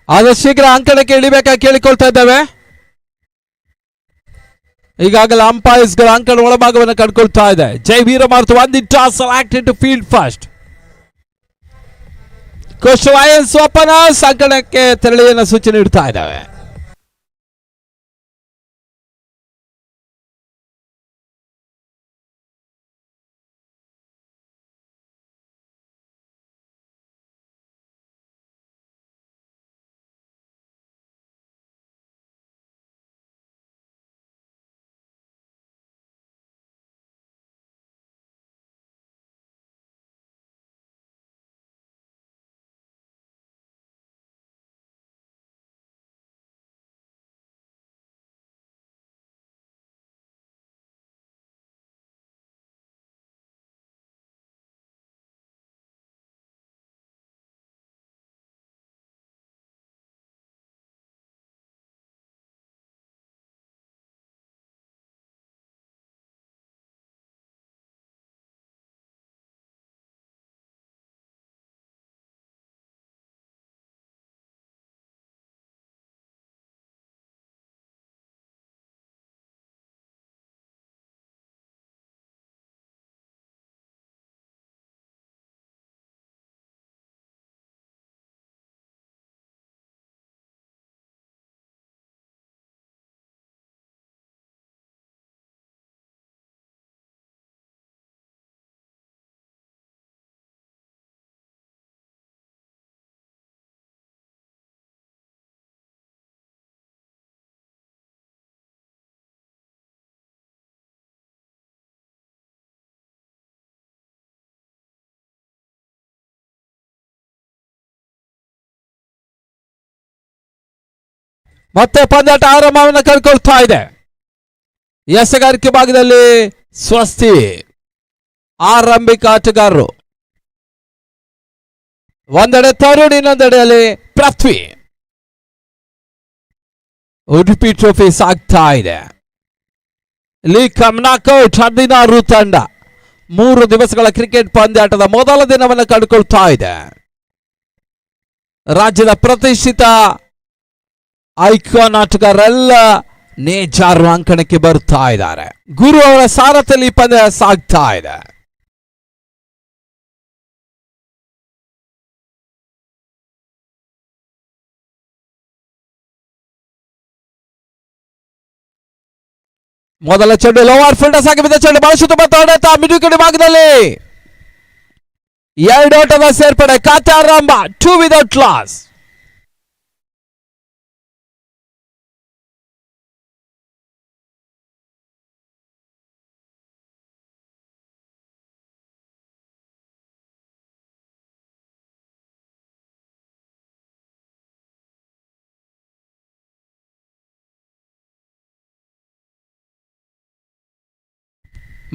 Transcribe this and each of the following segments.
ಆದಷ್ಟು ಶೀಘ್ರ ಅಂಕಣಕ್ಕೆ ಇಳಿಬೇಕಾಗಿ ಕೇಳಿಕೊಳ್ತಾ ಇದ್ದೇವೆ. ಈಗಾಗಲೇ ಅಂಪೈರ್ಸ್ಗಳ ಅಂಕಣ ಒಳಭಾಗವನ್ನು ಕಂಡುಕೊಳ್ತಾ ಇದೆ. ಜೈ ವೀರಮಾರುತ ಒಂದು toss selected to field first. Coast Lions openers ಅಂಕಣಕ್ಕೆ ತೆರಳಿನ ಸೂಚನೆ ನೀಡ್ತಾ ಇದ್ದಾವೆ. ಮತ್ತೆ ಪಂದ್ಯಾಟ ಆರಂಭವನ್ನು ಕಂಡುಕೊಳ್ತಾ ಇದೆ. ಎಸೆಗಾರಿಕೆ ಭಾಗದಲ್ಲಿ ಸ್ವಸ್ತಿ ಆರಂಭಿಕ ಆಟಗಾರರು, ಒಂದೆಡೆ ತರುಣ್, ಇನ್ನೊಂದೆಡೆಯಲ್ಲಿ ಪೃಥ್ವಿ. ಉಡುಪಿ ಟ್ರೋಫಿ ಸಾಗ್ತಾ ಇದೆ. ಲೀಗ್ ನಾಕೌಟ್ 16 ತಂಡ 3 ದಿವಸಗಳ ಕ್ರಿಕೆಟ್ ಪಂದ್ಯಾಟದ ಮೊದಲ ದಿನವನ್ನು ಕಂಡುಕೊಳ್ತಾ ಇದೆ. ರಾಜ್ಯದ ಪ್ರತಿಷ್ಠಿತ ಐಕಾನ್ ಆಟಗಾರರೆಲ್ಲ ನೇಜಾರು ಅಂಕಣಕ್ಕೆ ಬರ್ತಾ ಇದ್ದಾರೆ. ಗುರು ಅವರ ಸಾರಥ್ಯದಲ್ಲಿ ಪಂದ್ಯ ಸಾಗ್ತಾ ಇದೆ. ಮೊದಲ ಚೆಂಡು ಲೋವರ್ ಫೀಲ್ಡರ್ ಸಾಗಿ ಬಿದ್ದ ಚೆಂಡು ಬಳಸುತ್ತ ಮಾತಾಡುತ್ತಾ ಮಿಡು ಕಡೆ ಭಾಗದಲ್ಲಿ 2 ಓಟದ ಸೇರ್ಪಡೆ. ಖಾತೆ ಆರಂಭ 2 ವಿದೌಟ್ ಲಾಸ್.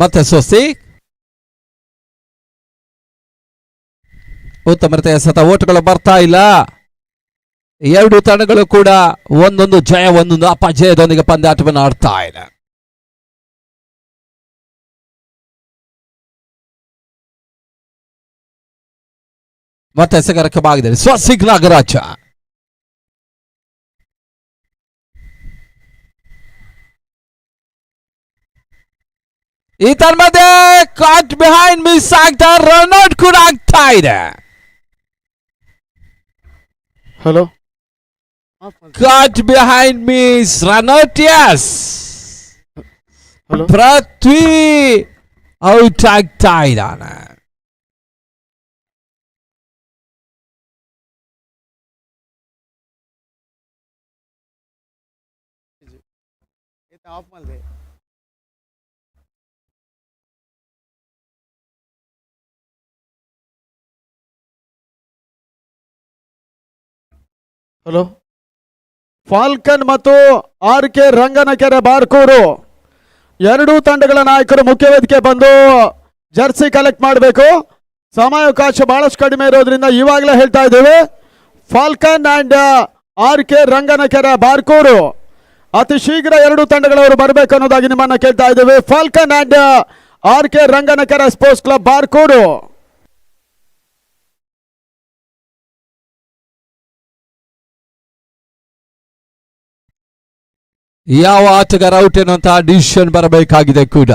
ಮತ್ತೆ ಸ್ವಸ್ತಿ ಉತ್ತಮ ರೀತಿಯ ಸತ ಓಟುಗಳು ಬರ್ತಾ ಇಲ್ಲ. 2 ತಂಡಗಳು ಕೂಡ ಒಂದೊಂದು ಜಯ ಒಂದೊಂದು ಅಪಜಯದೊಂದಿಗೆ ಪಂದ್ಯಾಟವನ್ನು ಆಡ್ತಾ ಇದೆ. ಮತ್ತೆ ಎಸೆಗಾರಿಕೆ ಭಾಗದಲ್ಲಿ ಸ್ವಸ್ತಿಕ್ ನಾಗರಾಜ. ಈ ತನ್ಮಧ್ಯೆ ಕಾಟ್ ಬಿಹೈಂಡ್ ಮಿಸ್ ಆಗ್ತಾ ರನ್ಔಟ್ ಕೂಡ ಆಗ್ತಾ ಇದೆ. ಹಲೋ, ಕಾಟ್ ಬಿಹೈಂಡ್ ಮಿಸ್ ರನ್ಔಟ್. ಎಸ್, ಪೃಥ್ವಿ ಔಟ್ ಆಗ್ತಾ ಇದ್ದಾನೆ. ಹಲೋ, ಫಾಲ್ಕನ್ ಮತ್ತು RK ರಂಗನಕೆರೆ ಬಾರ್ಕೂರು 2 ತಂಡಗಳ ನಾಯಕರು ಮುಖ್ಯ ವೇದಿಕೆ ಬಂದು ಜರ್ಸಿ ಕಲೆಕ್ಟ್ ಮಾಡಬೇಕು. ಸಮಯಾವಕಾಶ ಬಹಳಷ್ಟು ಕಡಿಮೆ ಇರೋದ್ರಿಂದ ಇವಾಗಲೇ ಹೇಳ್ತಾ ಇದ್ದೇವೆ, Falcon and RK Ranganakere Barkur ಅತಿ ಶೀಘ್ರ 2 ತಂಡಗಳವರು ಬರಬೇಕು ಅನ್ನೋದಾಗಿ ನಿಮ್ಮನ್ನ ಕೇಳ್ತಾ ಇದ್ದೇವೆ. Falcon and RK Ranganakere sports club Barkur. ಯಾವ ಆಟಗಾರ ಔಟ್ ಎನ್ನುವಂತಹ ಡಿಸಿಷನ್ ಬರಬೇಕಾಗಿದೆ ಕೂಡ.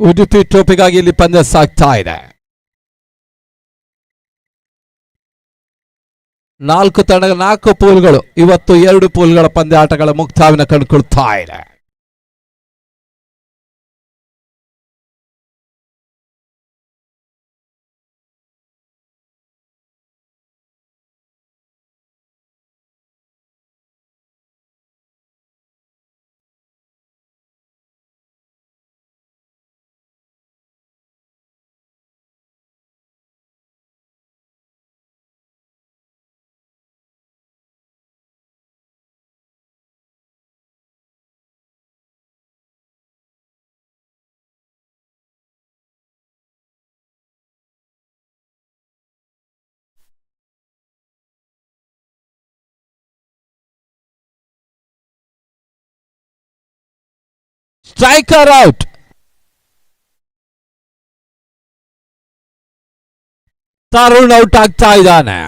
ಉಡುಪಿ ಟ್ರೋಫಿಗಾಗಿ ಇಲ್ಲಿ ಪಂದ್ಯ ಸಾಗ್ತಾ ಇದೆ. 4 ತಂಡಗಳ 4 ಪೂಲ್ಗಳು ಇವತ್ತು 2 ಪೂಲ್ಗಳ ಪಂದ್ಯಾಟಗಳ ಮುಕ್ತಾಯವನ್ನು ಕಂಡುಕೊಳ್ತಾ ಇದೆ. Striker out. ತರುಣ್ ಔಟ್ ಆಗ್ತಾ ಇದ್ದಾನೆ.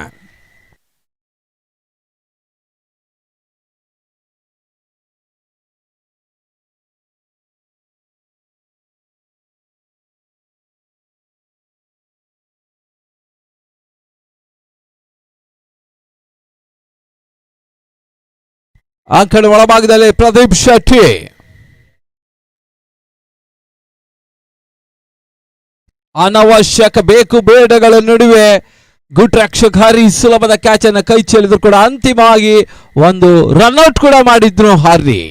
ಅಂಕಣ ಒಳಭಾಗದಲ್ಲಿ ಪ್ರದೀಪ್ ಶೆಟ್ಟಿ. ಅನವಶ್ಯಕ ಬೇಕು ಬೇಡಗಳ ನಡುವೆ ಗುಡ್ ರಕ್ಷಕ ಹರಿ ಸುಲಭದ ಕ್ಯಾಚ್ ಅನ್ನು ಕೈ ಚೆಲ್ಲಿದ್ರು ಕೂಡ ಅಂತಿಮವಾಗಿ ಒಂದು ರನ್ಔಟ್ ಕೂಡ ಮಾಡಿದ್ರು ಹರಿ.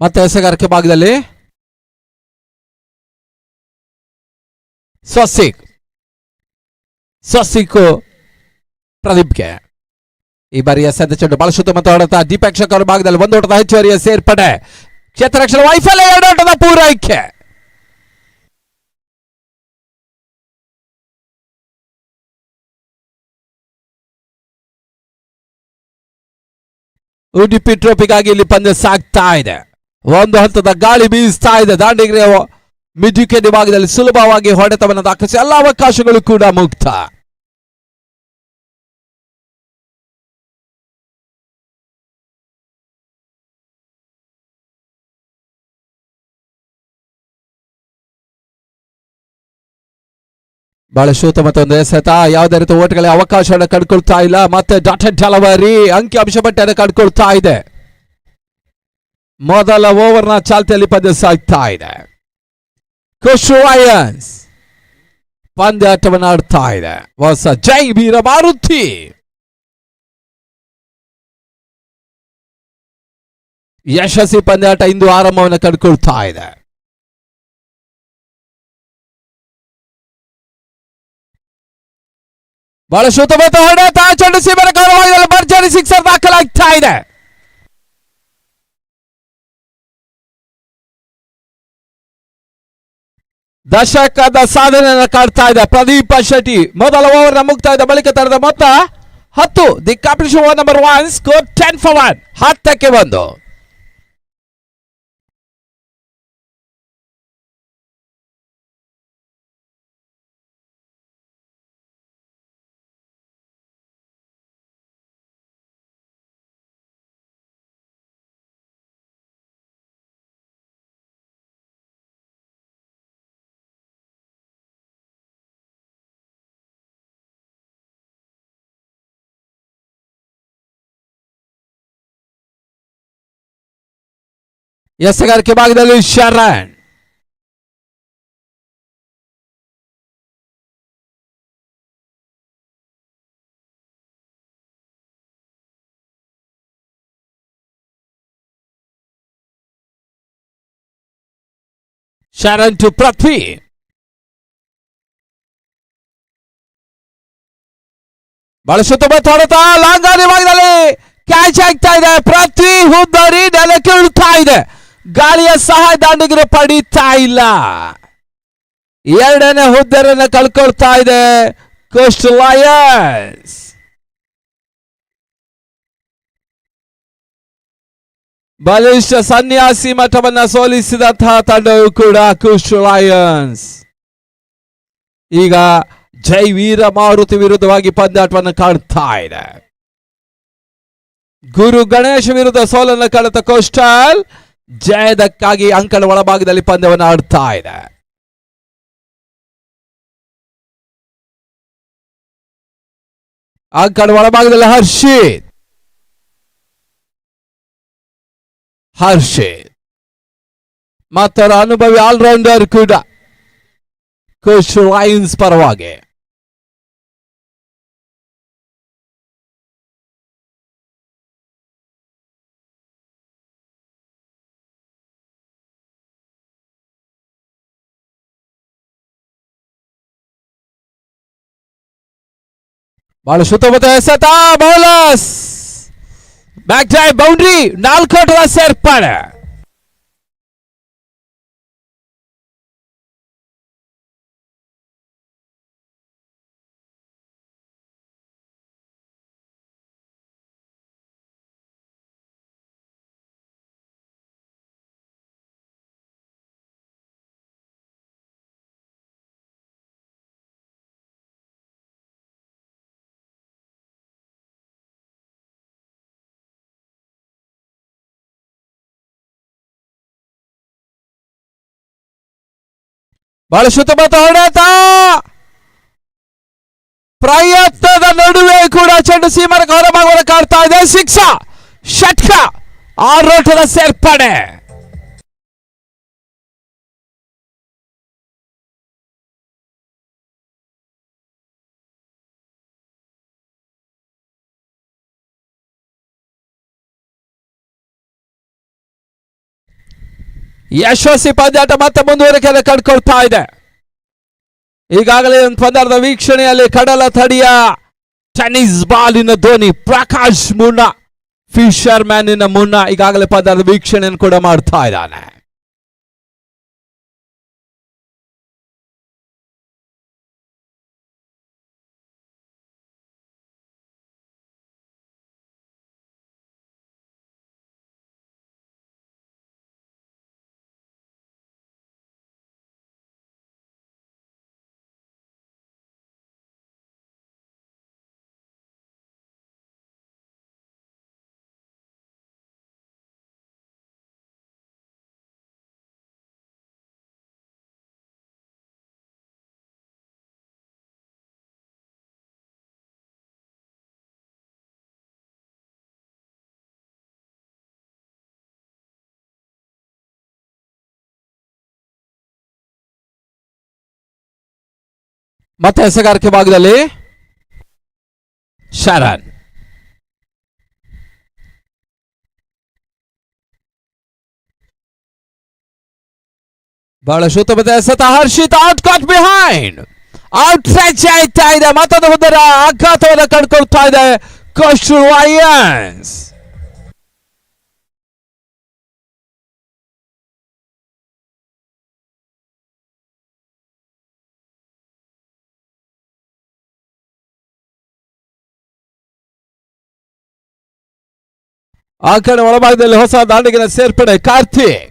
ಮತ್ತೆ ಎಸೆಗಾರಿಕೆ ಭಾಗದಲ್ಲಿ ಸ್ವಸ್ತಿಕ್ ಪ್ರದೀಪ್ಗೆ ಈ ಬಾರಿಯ ಸದ್ಯ ಚೆಂಡು ಬಹಳ ಸುತ್ತಮುತ್ತ ಹೊಡೆತ ದೀಪಕ್ಷಕ್ ಅವರ ಭಾಗದಲ್ಲಿ 1 ಓಟದ ಹೆಚ್ಚುವರಿಯ ಸೇರ್ಪಡೆ. ಕ್ಷೇತ್ರ ರಕ್ಷಣೆ ವೈಫಲ್ಯ, 2 ಓಟದ ಪೂರೈಕೆ. ಉಡುಪಿ ಟ್ರೋಫಿಗಾಗಿ ಇಲ್ಲಿ ಪಂದ್ಯ ಸಾಗ್ತಾ ಇದೆ. ಒಂದು ಹಂತದ ಗಾಳಿ ಬೀಸ್ತಾ ಇದೆ. ದಾಂಡಿಗೆರೆ ಮಿಡ್ವಿಕೆಟ್ ಭಾಗದಲ್ಲಿ ಸುಲಭವಾಗಿ ಹೊಡೆತವನ್ನು ದಾಖಲಿಸಿ ಎಲ್ಲ ಅವಕಾಶಗಳು ಕೂಡ ಮುಕ್ತ. ಬಹಳ ಶೂತ ಮತ್ತೊಂದು ಎಸೆತ. ಯಾವುದೇ ರೀತಿ ಓಟ್ಗಳ ಅವಕಾಶವನ್ನು ಕಂಡುಕೊಳ್ತಾ ಇಲ್ಲ. ಮತ್ತೆ ಡಾಟೆಡ್ ಡೆಲಿವರಿ ಅಂಕಿಅಂಶ ಪಟ್ಟಿಯನ್ನು ಕಂಡುಕೊಳ್ತಾ ಇದೆ. ಮೊದಲ ಓವರ್ನ ಚಾಲ್ತಿಯಲ್ಲಿ ಪಂದ್ಯ ಸಾಗ್ತಾ ಇದೆ. ಖುಷು ವಯನ್ಸ್ ಪಂದ್ಯಾಟವನ್ನು ಆಡ್ತಾ ಇದೆ. ಹೊಸ ಜೈ ವೀರ ಮಾರುತಿ ಯಶಸ್ವಿ ಪಂದ್ಯಾಟ ಇಂದು ಆರಂಭವನ್ನು ಕಂಡುಕೊಳ್ತಾ ಇದೆ. ಬಹಳ ಶುದ್ಧಮತ ಹೊಡೆತ, ಚೆಂಡು ಸೀಮೆನ ಗೌರವದಲ್ಲಿ ಭರ್ಜರಿ ಸಿಕ್ಸರ್ ದಾಖಲಾಗ್ತಾ ಇದೆ. ದಶಕದ ಸಾಧನೆಯನ್ನು ಕಾಡ್ತಾ ಇದೆ ಪ್ರದೀಪ್ ಶೆಟ್ಟಿ. ಮೊದಲ ಓವರ್ನ ಮುಕ್ತಾಯದ ಬಳಿಕ ತರದ ಮೊತ್ತ 10. The competition over number 1 score 10 for 1. 10ಕ್ಕೆ 1. ಎಸೆಗಾರಿಕೆ ಭಾಗದಲ್ಲಿ ಶರಣ್ ಶರಣ್ ಟು ಪೃಥ್ವಿ. ಬಹಳ ಸುತ್ತಮುತ್ತ ಲಾಂಗಾರಿ ಭಾಗದಲ್ಲಿ ಕ್ಯಾಚ್ ಆಗ್ತಾ ಇದೆ. ಪೃಥ್ವಿ ಹುದ್ದರಿ ನೆಲಕ್ಕೆ ಉಳ್ತಾ ಇದೆ. ಗಾಳಿಯ ಸಹಾಯ ದಾಂಡಿಗರು ಪಡೀತಾ ಇಲ್ಲ. ಎರಡನೇ ಹುದ್ದರನ್ನು ಕಳ್ಕೊಳ್ತಾ ಇದೆ ಕೋಸ್ಟಲ್ ಲಯನ್ಸ್. ಬಲಿಷ್ಠ ಸನ್ಯಾಸಿ ಮಠವನ್ನ ಸೋಲಿಸಿದಂತಹ ತಂಡವು ಕೂಡ ಕೋಸ್ಟಲ್ ಲಯನ್ಸ್. ಈಗ ಜೈ ವೀರ ಮಾರುತಿ ವಿರುದ್ಧವಾಗಿ ಪಂದ್ಯಾಟವನ್ನು ಕಾಣ್ತಾ ಇದೆ. ಗುರು ಗಣೇಶ್ ವಿರುದ್ಧ ಸೋಲನ್ನು ಕಳೆದ ಕೋಸ್ಟಲ್ ಜಯದಕ್ಕಾಗಿ ಅಂಕಣ ಒಳಭಾಗದಲ್ಲಿ ಪಂದ್ಯವನ್ನು ಆಡ್ತಾ ಇದೆ. ಅಂಕಣ ಒಳಭಾಗದಲ್ಲಿ ಹರ್ಷಿತ್ ಮತ್ತೊರ ಅನುಭವಿ ಆಲ್ರೌಂಡರ್ ಕೂಡ ಕೋಸ್ಟಲ್ ಲಯನ್ಸ್ ಪರವಾಗಿ. ಬಹಳ ಸುತ್ತಮುತ್ತ ಎಸೆತ ಬೌಲರ್ಸ್ ಬ್ಯಾಕ್ ಡ್ರೈವ್ ಬೌಂಡ್ರಿ 4 ಓಟದ ಸೇರ್ಪಡೆ. ಬಹಳ ಸುತ್ತಮುತ್ತ ಹೊಡೆತ ಪ್ರಯತ್ನದ ನಡುವೆ ಕೂಡ ಚೆಂಡು ಸೀಮರಕ ಹೊರಭಾಗವನ್ನು ಕಾಡ್ತಾ ಇದೆ. ಸಿಕ್ಸ ಷಟ್ಕ 6 ಓಟದ ಸೇರ್ಪಡೆ. ಯಶಸ್ವಿ ಪಂದ್ಯಾಟ ಮತ್ತೆ ಮುಂದುವರಿಕೆ ಕಂಡುಕೊಳ್ತಾ ಇದೆ. ಈಗಾಗಲೇ ಒಂದು ಪಂದ್ಯದ ವೀಕ್ಷಣೆಯಲ್ಲಿ ಕಡಲ ತಡಿಯ ಟೆನ್ನಿಸ್ ಬಾಲಿನ ಧ್ವನಿ ಪ್ರಕಾಶ್ ಮುನ್ನ, ಫಿಶರ್ ಮ್ಯಾನಿನ ಮುನ್ನ ಈಗಾಗಲೇ ಪಂದ್ಯದ ವೀಕ್ಷಣೆಯನ್ನು ಕೂಡ ಮಾಡ್ತಾ ಇದ್ದಾನೆ. ಮತ್ತೆ ಎಸೆಗಾರಿಕೆ ಭಾಗದಲ್ಲಿ ಶರಣ್ ಬಹಳ ಸುತ್ತಮುತ್ತ ಎಸೆತ Harshit out caught behind out stretch ಆಯ್ತಾ ಇದೆ. ಮತ್ತೊಂದು ಹುದ್ದರ ಆಘಾತವನ್ನು ಕಂಡುಕೊಳ್ತಾ ಇದೆ ಕೋಸ್ಟಲ್ ಲಯನ್ಸ್. ಆ ಕಡೆ ಒಳಭಾಗದಲ್ಲಿ ಹೊಸ ದಾಂಡಿಗಿನ ಸೇರ್ಪಡೆ ಕಾರ್ತಿಕ್.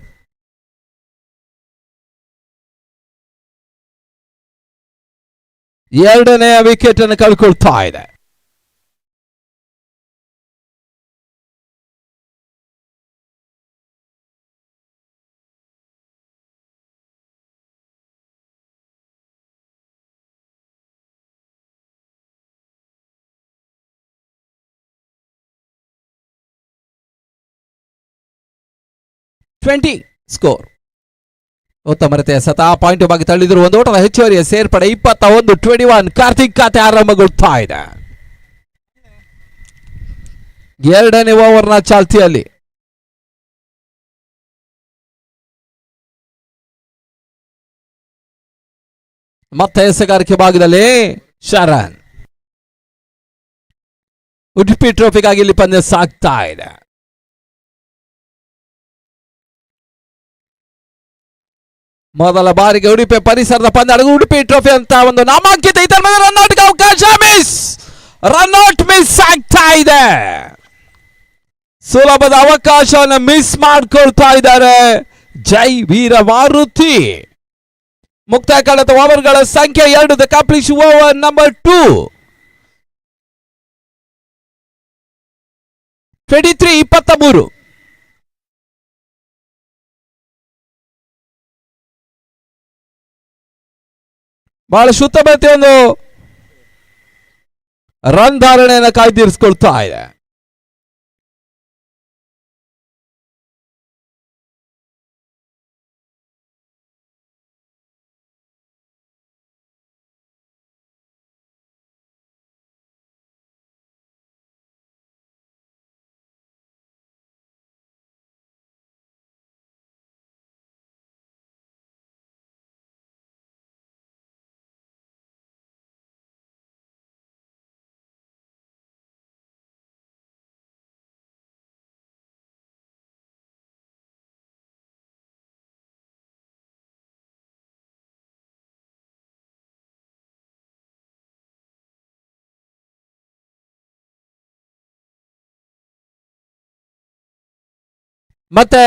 ಎರಡನೆಯ ವಿಕೆಟ್ ಅನ್ನು ಕಳ್ಕೊಳ್ತಾ ಇದೆ. Twenty score. ಉತ್ತಮ ರೀತಿಯ ಸತ ಪಾಯಿಂಟ್ ಬಾಗಿ ತಳ್ಳಿದ್ರು. ಒಂದು ಓಟದ ಹೆಚ್ಚುವರಿಯ ಸೇರ್ಪಡೆ 21-21. ಕಾರ್ತಿಕ್ ಖಾತೆ ಆರಂಭಗೊಳ್ತಾ ಇದೆ. ಎರಡನೇ ಓವರ್ನ ಚಾಲ್ತಿಯಲ್ಲಿ ಮತ್ತೆ ಎಸೆಗಾರಿಕೆ ಭಾಗದಲ್ಲಿ ಶರಣ್. ಉಡುಪಿ ಟ್ರೋಫಿಗಾಗಿ ಇಲ್ಲಿ ಪಂದ್ಯ ಸಾಗ್ತಾ ಇದೆ. ಮೊದಲ ಬಾರಿಗೆ ಉಡುಪಿ ಪರಿಸರದ ಪಂದ್ಯ ಉಡುಪಿ ಟ್ರೋಫಿ ಅಂತ ಒಂದು ನಾಮಾಂಕಿತ ಇತರ ಮೇಲೆ ರನ್ಔಟ್ಗೆ ಅವಕಾಶ ಮಿಸ್. ರನ್ಔಟ್ ಮಿಸ್ ಆಗ್ತಾ ಇದೆ. ಸುಲಭದ ಅವಕಾಶವನ್ನು ಮಿಸ್ ಮಾಡ್ಕೊಳ್ತಾ ಇದ್ದಾರೆ ಜೈ ವೀರ ಮಾರುತಿ. ಮುಕ್ತಾಯ ಕಾಣದ ಓವರ್ಗಳ ಸಂಖ್ಯೆ 2. The complete over number 2. 23-23. ಬಹಳ ಶುದ್ಧತೆ ಒಂದು ರನ್ ಧಾರಣೆಯನ್ನು ಕಾಯ್ದಿರಿಸಿಕೊಳ್ತಾ ಇದೆ. ಮತ್ತೆ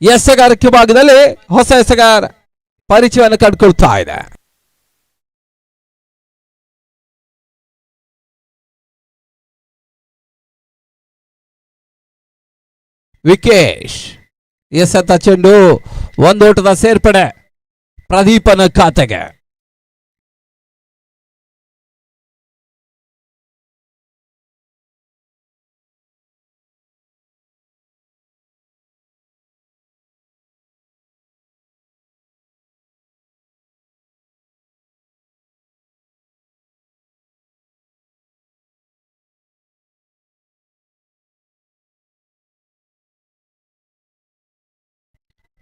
ಎಸೆಗಾರಿಕೆ ಭಾಗದಲ್ಲಿ ಹೊಸ ಎಸೆಗಾರ ಪರಿಚಯವನ್ನು ಕಂಡುಕೊಳ್ತಾ ಇದೆ. ವಿಕೇಶ್ ಎಸೆತ ಚೆಂಡು, ಒಂದು ಓಟದ ಸೇರ್ಪಡೆ ಪ್ರದೀಪನ ಖಾತೆಗೆ.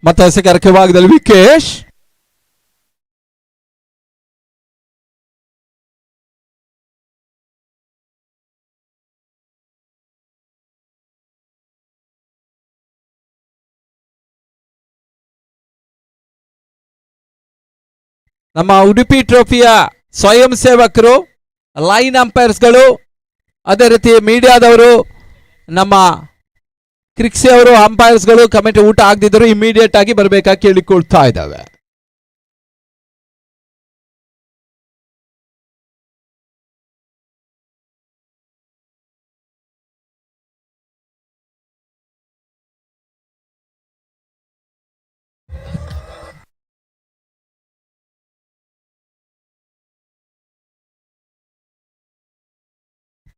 ಮತ್ತೆ ಎಸೆಗಾರಿಕೆ ಭಾಗದಲ್ಲಿ ವಿಕೇಶ್ ನಮ್ಮ ಉಡುಪಿ ಟ್ರೋಫಿಯ ಸ್ವಯಂ ಸೇವಕರು, ಲೈನ್ ಅಂಪೈರ್ಸ್ಗಳು, ಅದೇ ರೀತಿ ಮೀಡಿಯಾದವರು, ನಮ್ಮ ಕ್ರಿಕ್ಸಿ ಅವರು ಅಂಪೈರ್ಸ್ಗಳು ಕಮೆಂಟ್ ಊಟ ಆಗದಿದ್ದರು ಇಮಿಡಿಯೇಟ್ ಆಗಿ ಬರಬೇಕಾಗಿ ಕೇಳಿಕೊಳ್ತಾ ಇದ್ದಾವೆ.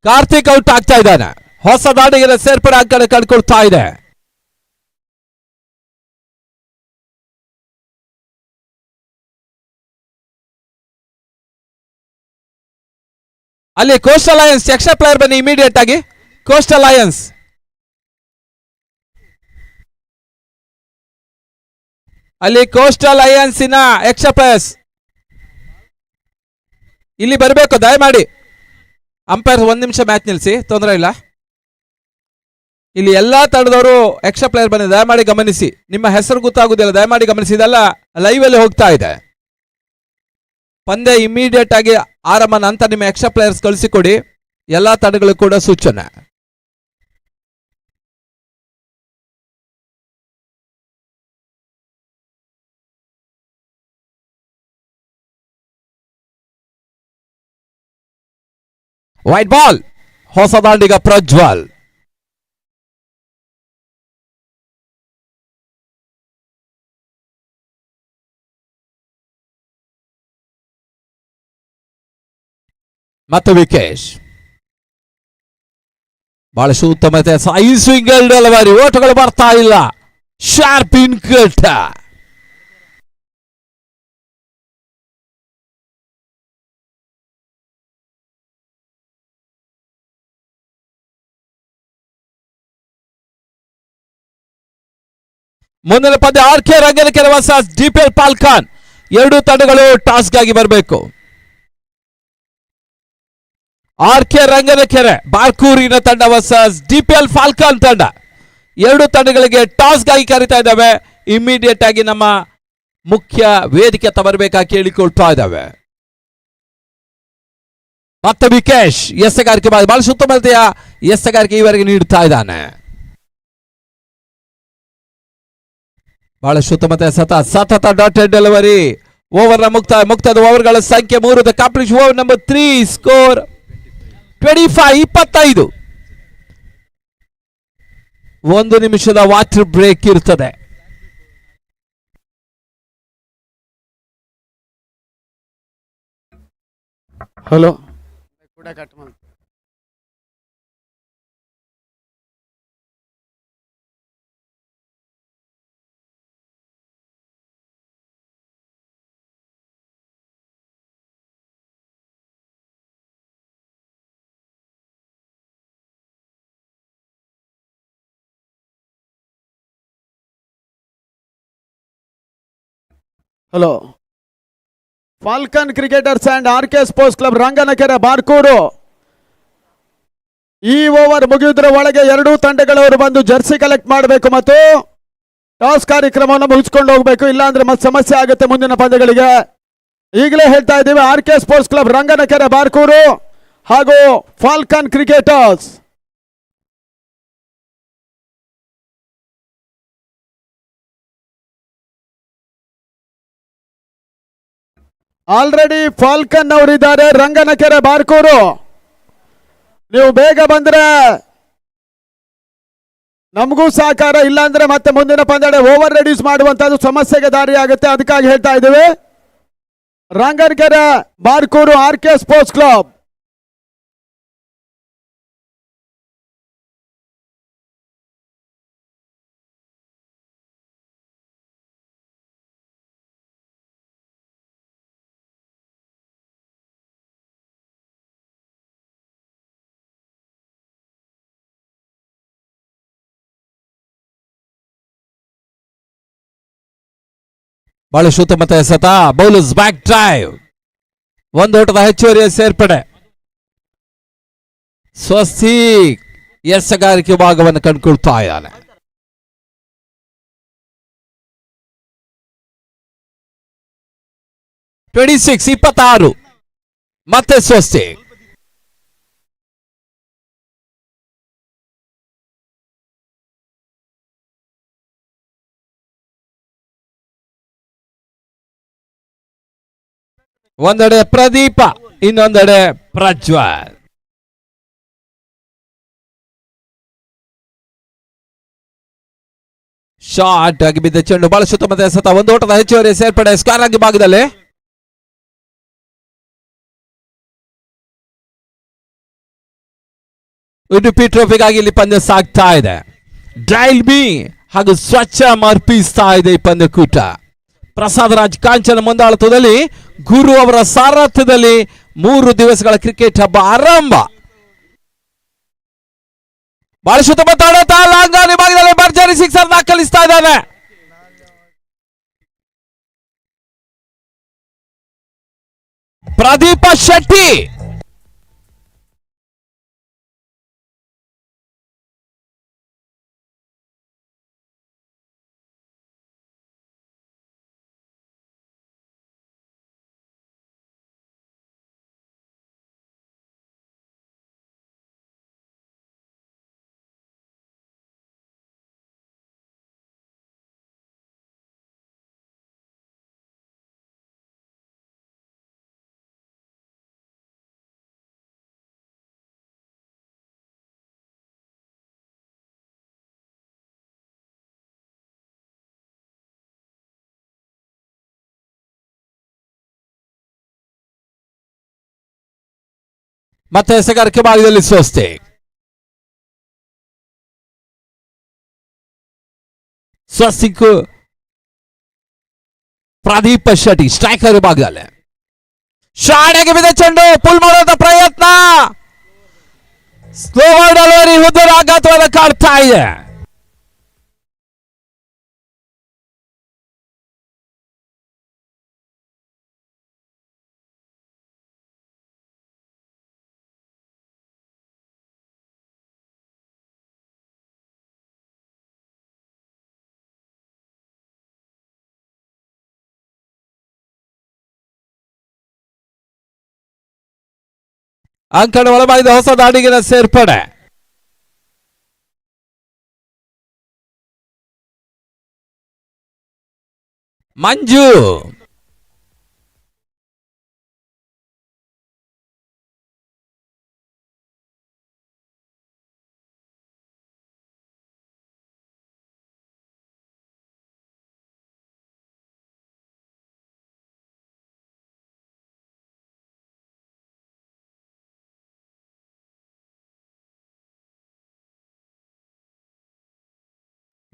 ಕಾರ್ತಿಕ್ ಔಟ್ ಆಗ್ತಾ ಇದ್ದಾನೆ. ಹೊಸ ದಾಡಿಗೆ ಸೇರ್ಪಡೆ ಆ ಕಡೆ ಕಂಡುಕೊಳ್ತಾ ಇದೆ. ಅಲ್ಲಿ ಕೋಸ್ಟಲ್ ಲಯನ್ಸ್ ಎಕ್ಸ್ಟ್ರಾ ಪ್ಲೇಯರ್ ಬನ್ನಿ ಇಮಿಡಿಯೇಟ್ ಆಗಿ. ಕೋಸ್ಟಲ್ ಲಯನ್ಸ್ ಅಲ್ಲಿ ಕೋಸ್ಟಲ್ ಲಯನ್ಸಿನ ಎಕ್ಸ್ಟ್ರಾ ಪ್ಲೇಯರ್ಸ್ ಇಲ್ಲಿ ಬರಬೇಕು ದಯಮಾಡಿ. ಅಂಪೈರ್ 1 ನಿಮಿಷ ಮ್ಯಾಚ್ ನಿಲ್ಲಿಸಿ, ತೊಂದರೆ ಇಲ್ಲ. ಇಲ್ಲಿ ಎಲ್ಲಾ ತಂಡದವರು ಎಕ್ಸ್ಟ್ರಾ ಪ್ಲೇಯರ್ ಬನ್ನಿ, ದಯಮಾಡಿ ಗಮನಿಸಿ. ನಿಮ್ಮ ಹೆಸರು ಗೊತ್ತಾಗುದಿಲ್ಲ, ದಯಮಾಡಿ ಗಮನಿಸಿ. ಇದೆಲ್ಲ ಲೈವ್ ಅಲ್ಲಿ ಹೋಗ್ತಾ ಇದೆ. ಪಂದ್ಯ ಇಮಿಡಿಯೇಟ್ ಆಗಿ ಆರಂಭ ನಂತರ ನಿಮ್ಮ ಎಕ್ಸ್ಟ್ರಾ ಪ್ಲೇಯರ್ಸ್ ಕಳಿಸಿಕೊಡಿ. ಎಲ್ಲಾ ತಂಡಗಳು ಕೂಡ ಸೂಚನೆ. ವೈಟ್ ಬಾಲ್, ಹೊಸ ದಾಂಡಿಗ ಪ್ರಜ್ವಲ್. ಮತ್ತು ವಿಕೇಶ್ ಬಹಳ ಉತ್ತಮತೆ ಸ್ವಿಂಗಲ್ ಡೆಲಿವರಿ, ಓಟಗಳು ಬರ್ತಾ ಇಲ್ಲ. ಶಾರ್ಪ್ ಇನ್ ಕಟ್. ಮುಂದಿನ ಪಂದ್ಯ ಆರ್ ಕೆ ರಂಗನಕೆರೆ ವರ್ಸಸ್ ಡಿಪಿಎಲ್ ಪಾಲ್ಕಾನ್. ಎರಡು ತಂಡಗಳು ಟಾಸ್ಗಾಗಿ ಬರಬೇಕು. ಆರ್.ಕೆ. ರಂಗನಕೆರೆ ಬಾರ್ಕೂರಿನ ತಂಡ ವರ್ಸಸ್ ಡಿಪಿಎಲ್ ಫಾಲ್ಕನ್ ತಂಡ. ಎರಡು ತಂಡಗಳಿಗೆ ಟಾಸ್ಗಾಗಿ ಕರೀತಾ ಇದ್ದಾವೆ. ಇಮಿಡಿಯೇಟ್ ಆಗಿ ನಮ್ಮ ಮುಖ್ಯ ವೇದಿಕೆ ಬರಬೇಕಾಗಿ ಕೇಳಿಕೊಳ್ತಾ ಇದ್ದಾವೆ. ಮತ್ತೆ ವಿಕೇಶ್ ಎಸೆಗಾರಿಕೆ ಬಹಳ ಸುತ್ತಮುತ್ತಲೆಯ ಎಸೆಗಾರಿಕೆ ಇವರಿಗೆ ನೀಡುತ್ತಾ ಇದ್ದಾನೆ. ಬಹಳ ಸುತ್ತಮುತ್ತ ಸತತ ಡಾಟೆಡ್ ಡೆಲಿವರಿ. ಓವರ್ ಮುಕ್ತಾಯದ ಓವರ್ಗಳ ಸಂಖ್ಯೆ 3. The complete over number 3. Score 25. 1 ನಿಮಿಷದ ವಾಟರ್ ಬ್ರೇಕ್ ಇರ್ತದೆ. Hello hello Falcon cricketers and RK. Sports club Ranganakere Barkur. ಈ ಓವರ್ ಮುಗಿಯುವುದರ ಒಳಗೆ ಎರಡೂ ತಂಡಗಳವರು ಬಂದು ಜರ್ಸಿ ಕಲೆಕ್ಟ್ ಮಾಡಬೇಕು ಮತ್ತು ಟಾಸ್ ಕಾರ್ಯಕ್ರಮವನ್ನು ಮುಗಿಸ್ಕೊಂಡು ಹೋಗಬೇಕು. ಇಲ್ಲಾಂದ್ರೆ ಮತ್ತೆ ಸಮಸ್ಯೆ ಆಗುತ್ತೆ ಮುಂದಿನ ಪಂದ್ಯಗಳಿಗೆ. ಈಗಲೇ ಹೇಳ್ತಾ ಇದ್ದೀವಿ, RK. Sports club Ranganakere Barkur ಹಾಗೂ ಫಾಲ್ಕನ್ ಕ್ರಿಕೆಟರ್ಸ್. ಆಲ್ರೆಡಿ ಫಾಲ್ಕನ್ ಅವರಿದ್ದಾರೆ ರಂಗನಕೆರೆ ಬಾರ್ಕೂರು. ನೀವು ಬೇಗ ಬಂದ್ರೆ ನಮಗೂ ಸಹಕಾರ, ಇಲ್ಲಾಂದ್ರೆ ಮತ್ತೆ ಮುಂದಿನ ಪಂದ್ಯ ಓವರ್ ರೆಡ್ಯೂಸ್ ಮಾಡುವಂತದ್ದು ಸಮಸ್ಯೆಗೆ ದಾರಿ ಆಗುತ್ತೆ. ಅದಕ್ಕಾಗಿ ಹೇಳ್ತಾ ಇದ್ದೀವಿ, ರಂಗನಕೆರೆ ಬಾರ್ಕೂರು ಆರ್.ಕೆ. Sports club. ಬಹಳ ಸುತ್ತಮುತ್ತ ಎಸೆತ. Bowlers back drive. 1 ಓಟದ ಹೆಚ್ಚುವರಿಯ ಸೇರ್ಪಡೆ. ಸ್ವಸ್ತಿಕ್ ಎಸೆಗಾರಿಕೆ ಭಾಗವನ್ನು ಕಂಡುಕೊಳ್ತಾ ಇದ್ದಾನೆ. (26) ಮತ್ತೆ ಸ್ವಸ್ತಿಕ್. ಒಂದೆಡೆ ಪ್ರದೀಪ, ಇನ್ನೊಂದೆಡೆ ಪ್ರಜ್ವಲ್. ಶಾರ್ಟ್ ಆಗಿ ಬಿದ್ದ ಚೆಂಡು. ಬಹಳ ಸುತ್ತಮುತ್ತ ಎಸೆತ. 1 ಓಟದ ಹೆಚ್ಚುವರಿ ಸೇರ್ಪಡೆ. ಸ್ಕ್ವೇರ್ ಆಗಿ ಭಾಗದಲ್ಲಿ ಉಡುಪಿ ಟ್ರೋಫಿಗಾಗಿ ಇಲ್ಲಿ ಪಂದ್ಯ ಸಾಗ್ತಾ ಇದೆ. ಡ್ರೈಲ್ ಮೀ ಹಾಗೂ ಸ್ವಚ್ಛ ಮರ್ಪಿಸ್ತಾ ಇದೆ ಈ ಪಂದ್ಯಕೂಟ. ಪ್ರಸಾದ್ ರಾಜ್ ಕಾಂಚನ ಮುಂದಾಳತ್ವದಲ್ಲಿ ಗುರು ಅವರ ಸಾರಥ್ಯದಲ್ಲಿ 3 ದಿವಸಗಳ ಕ್ರಿಕೆಟ್ ಹಬ್ಬ ಆರಂಭ. ಬಹಳ ಸುತ್ತಮುತ್ತ ಲಾಂಗಾನಿ ಭಾಗದಲ್ಲಿ ಭರ್ಜರಿ ಸಿಕ್ಸರ್ ದಾಖಲಿಸ್ತಾ ಇದ್ದಾನೆ. ಪ್ರದೀಪ ಶೆಟ್ಟಿ. ಮತ್ತೆ ಎಸೆಗಾರಿಕೆ ಭಾಗದಲ್ಲಿ ಸ್ವಸ್ತಿಕ್. ಸ್ವಸ್ತಿಕ್ ಪ್ರದೀಪ ಶೆಟ್ಟಿ ಸ್ಟ್ರೈಕರ್ ಭಾಗದಲ್ಲಿ ಶಾಣೆಗೆ ಬಿದ್ದ ಚೆಂಡು. ಪುಲ್ ಮಾಡುವಂತ ಪ್ರಯತ್ನ. Slow delivery. ಉದ್ದರ ಆಘಾತವಾದ ಕಾಡ್ತಾ ಇದೆ. ಅಂಕಣ ಒಳಭಾಗದ ಹೊಸ ದಾಂಡಿಗಿನ ಸೇರ್ಪಡೆ. ಮಂಜು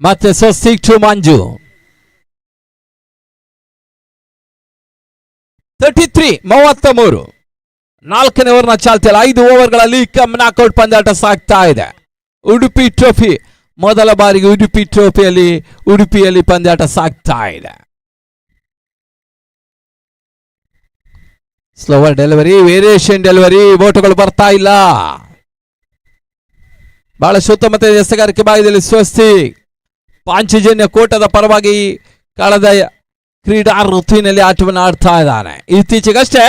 ಮತ್ತೆ ಸ್ವಸ್ತಿಕ್ ಟು ಮಂಜು. 33 ನಾಲ್ಕನೇ ಓವರ್ನ ಚಾಲ್ತಿಯಲ್ಲಿ 5 ಓವರ್ಗಳಲ್ಲಿ ಕಮ್ ನಾಕೌಟ್ ಪಂದ್ಯಾಟ ಸಾಗ್ತಾ ಇದೆ. ಉಡುಪಿ ಟ್ರೋಫಿ ಮೊದಲ ಬಾರಿಗೆ ಉಡುಪಿ ಟ್ರೋಫಿಯಲ್ಲಿ ಉಡುಪಿಯಲ್ಲಿ ಪಂದ್ಯಾಟ ಸಾಗ್ತಾ ಇದೆ. ಸ್ಲೋವರ್ ಡೆಲಿವರಿ, ವೇರಿಯೇಷನ್ ಡೆಲಿವರಿ, ಬೋಟುಗಳು ಬರ್ತಾ ಇಲ್ಲ. ಬಹಳ ಸುತ್ತಮುತ್ತ ಎಸೆಗಾರಿಕೆ ಭಾಗದಲ್ಲಿ ಸ್ವಸ್ತಿಕ್ ಪಾಂಚಜನ್ಯ ಕೋಟದ ಪರವಾಗಿ ಕಳೆದ ಕ್ರೀಡಾ ಋತುವಿನಲ್ಲಿ ಆಟವನ್ನು ಆಡ್ತಾ ಇದ್ದಾನೆ. ಇತ್ತೀಚೆಗಷ್ಟೇ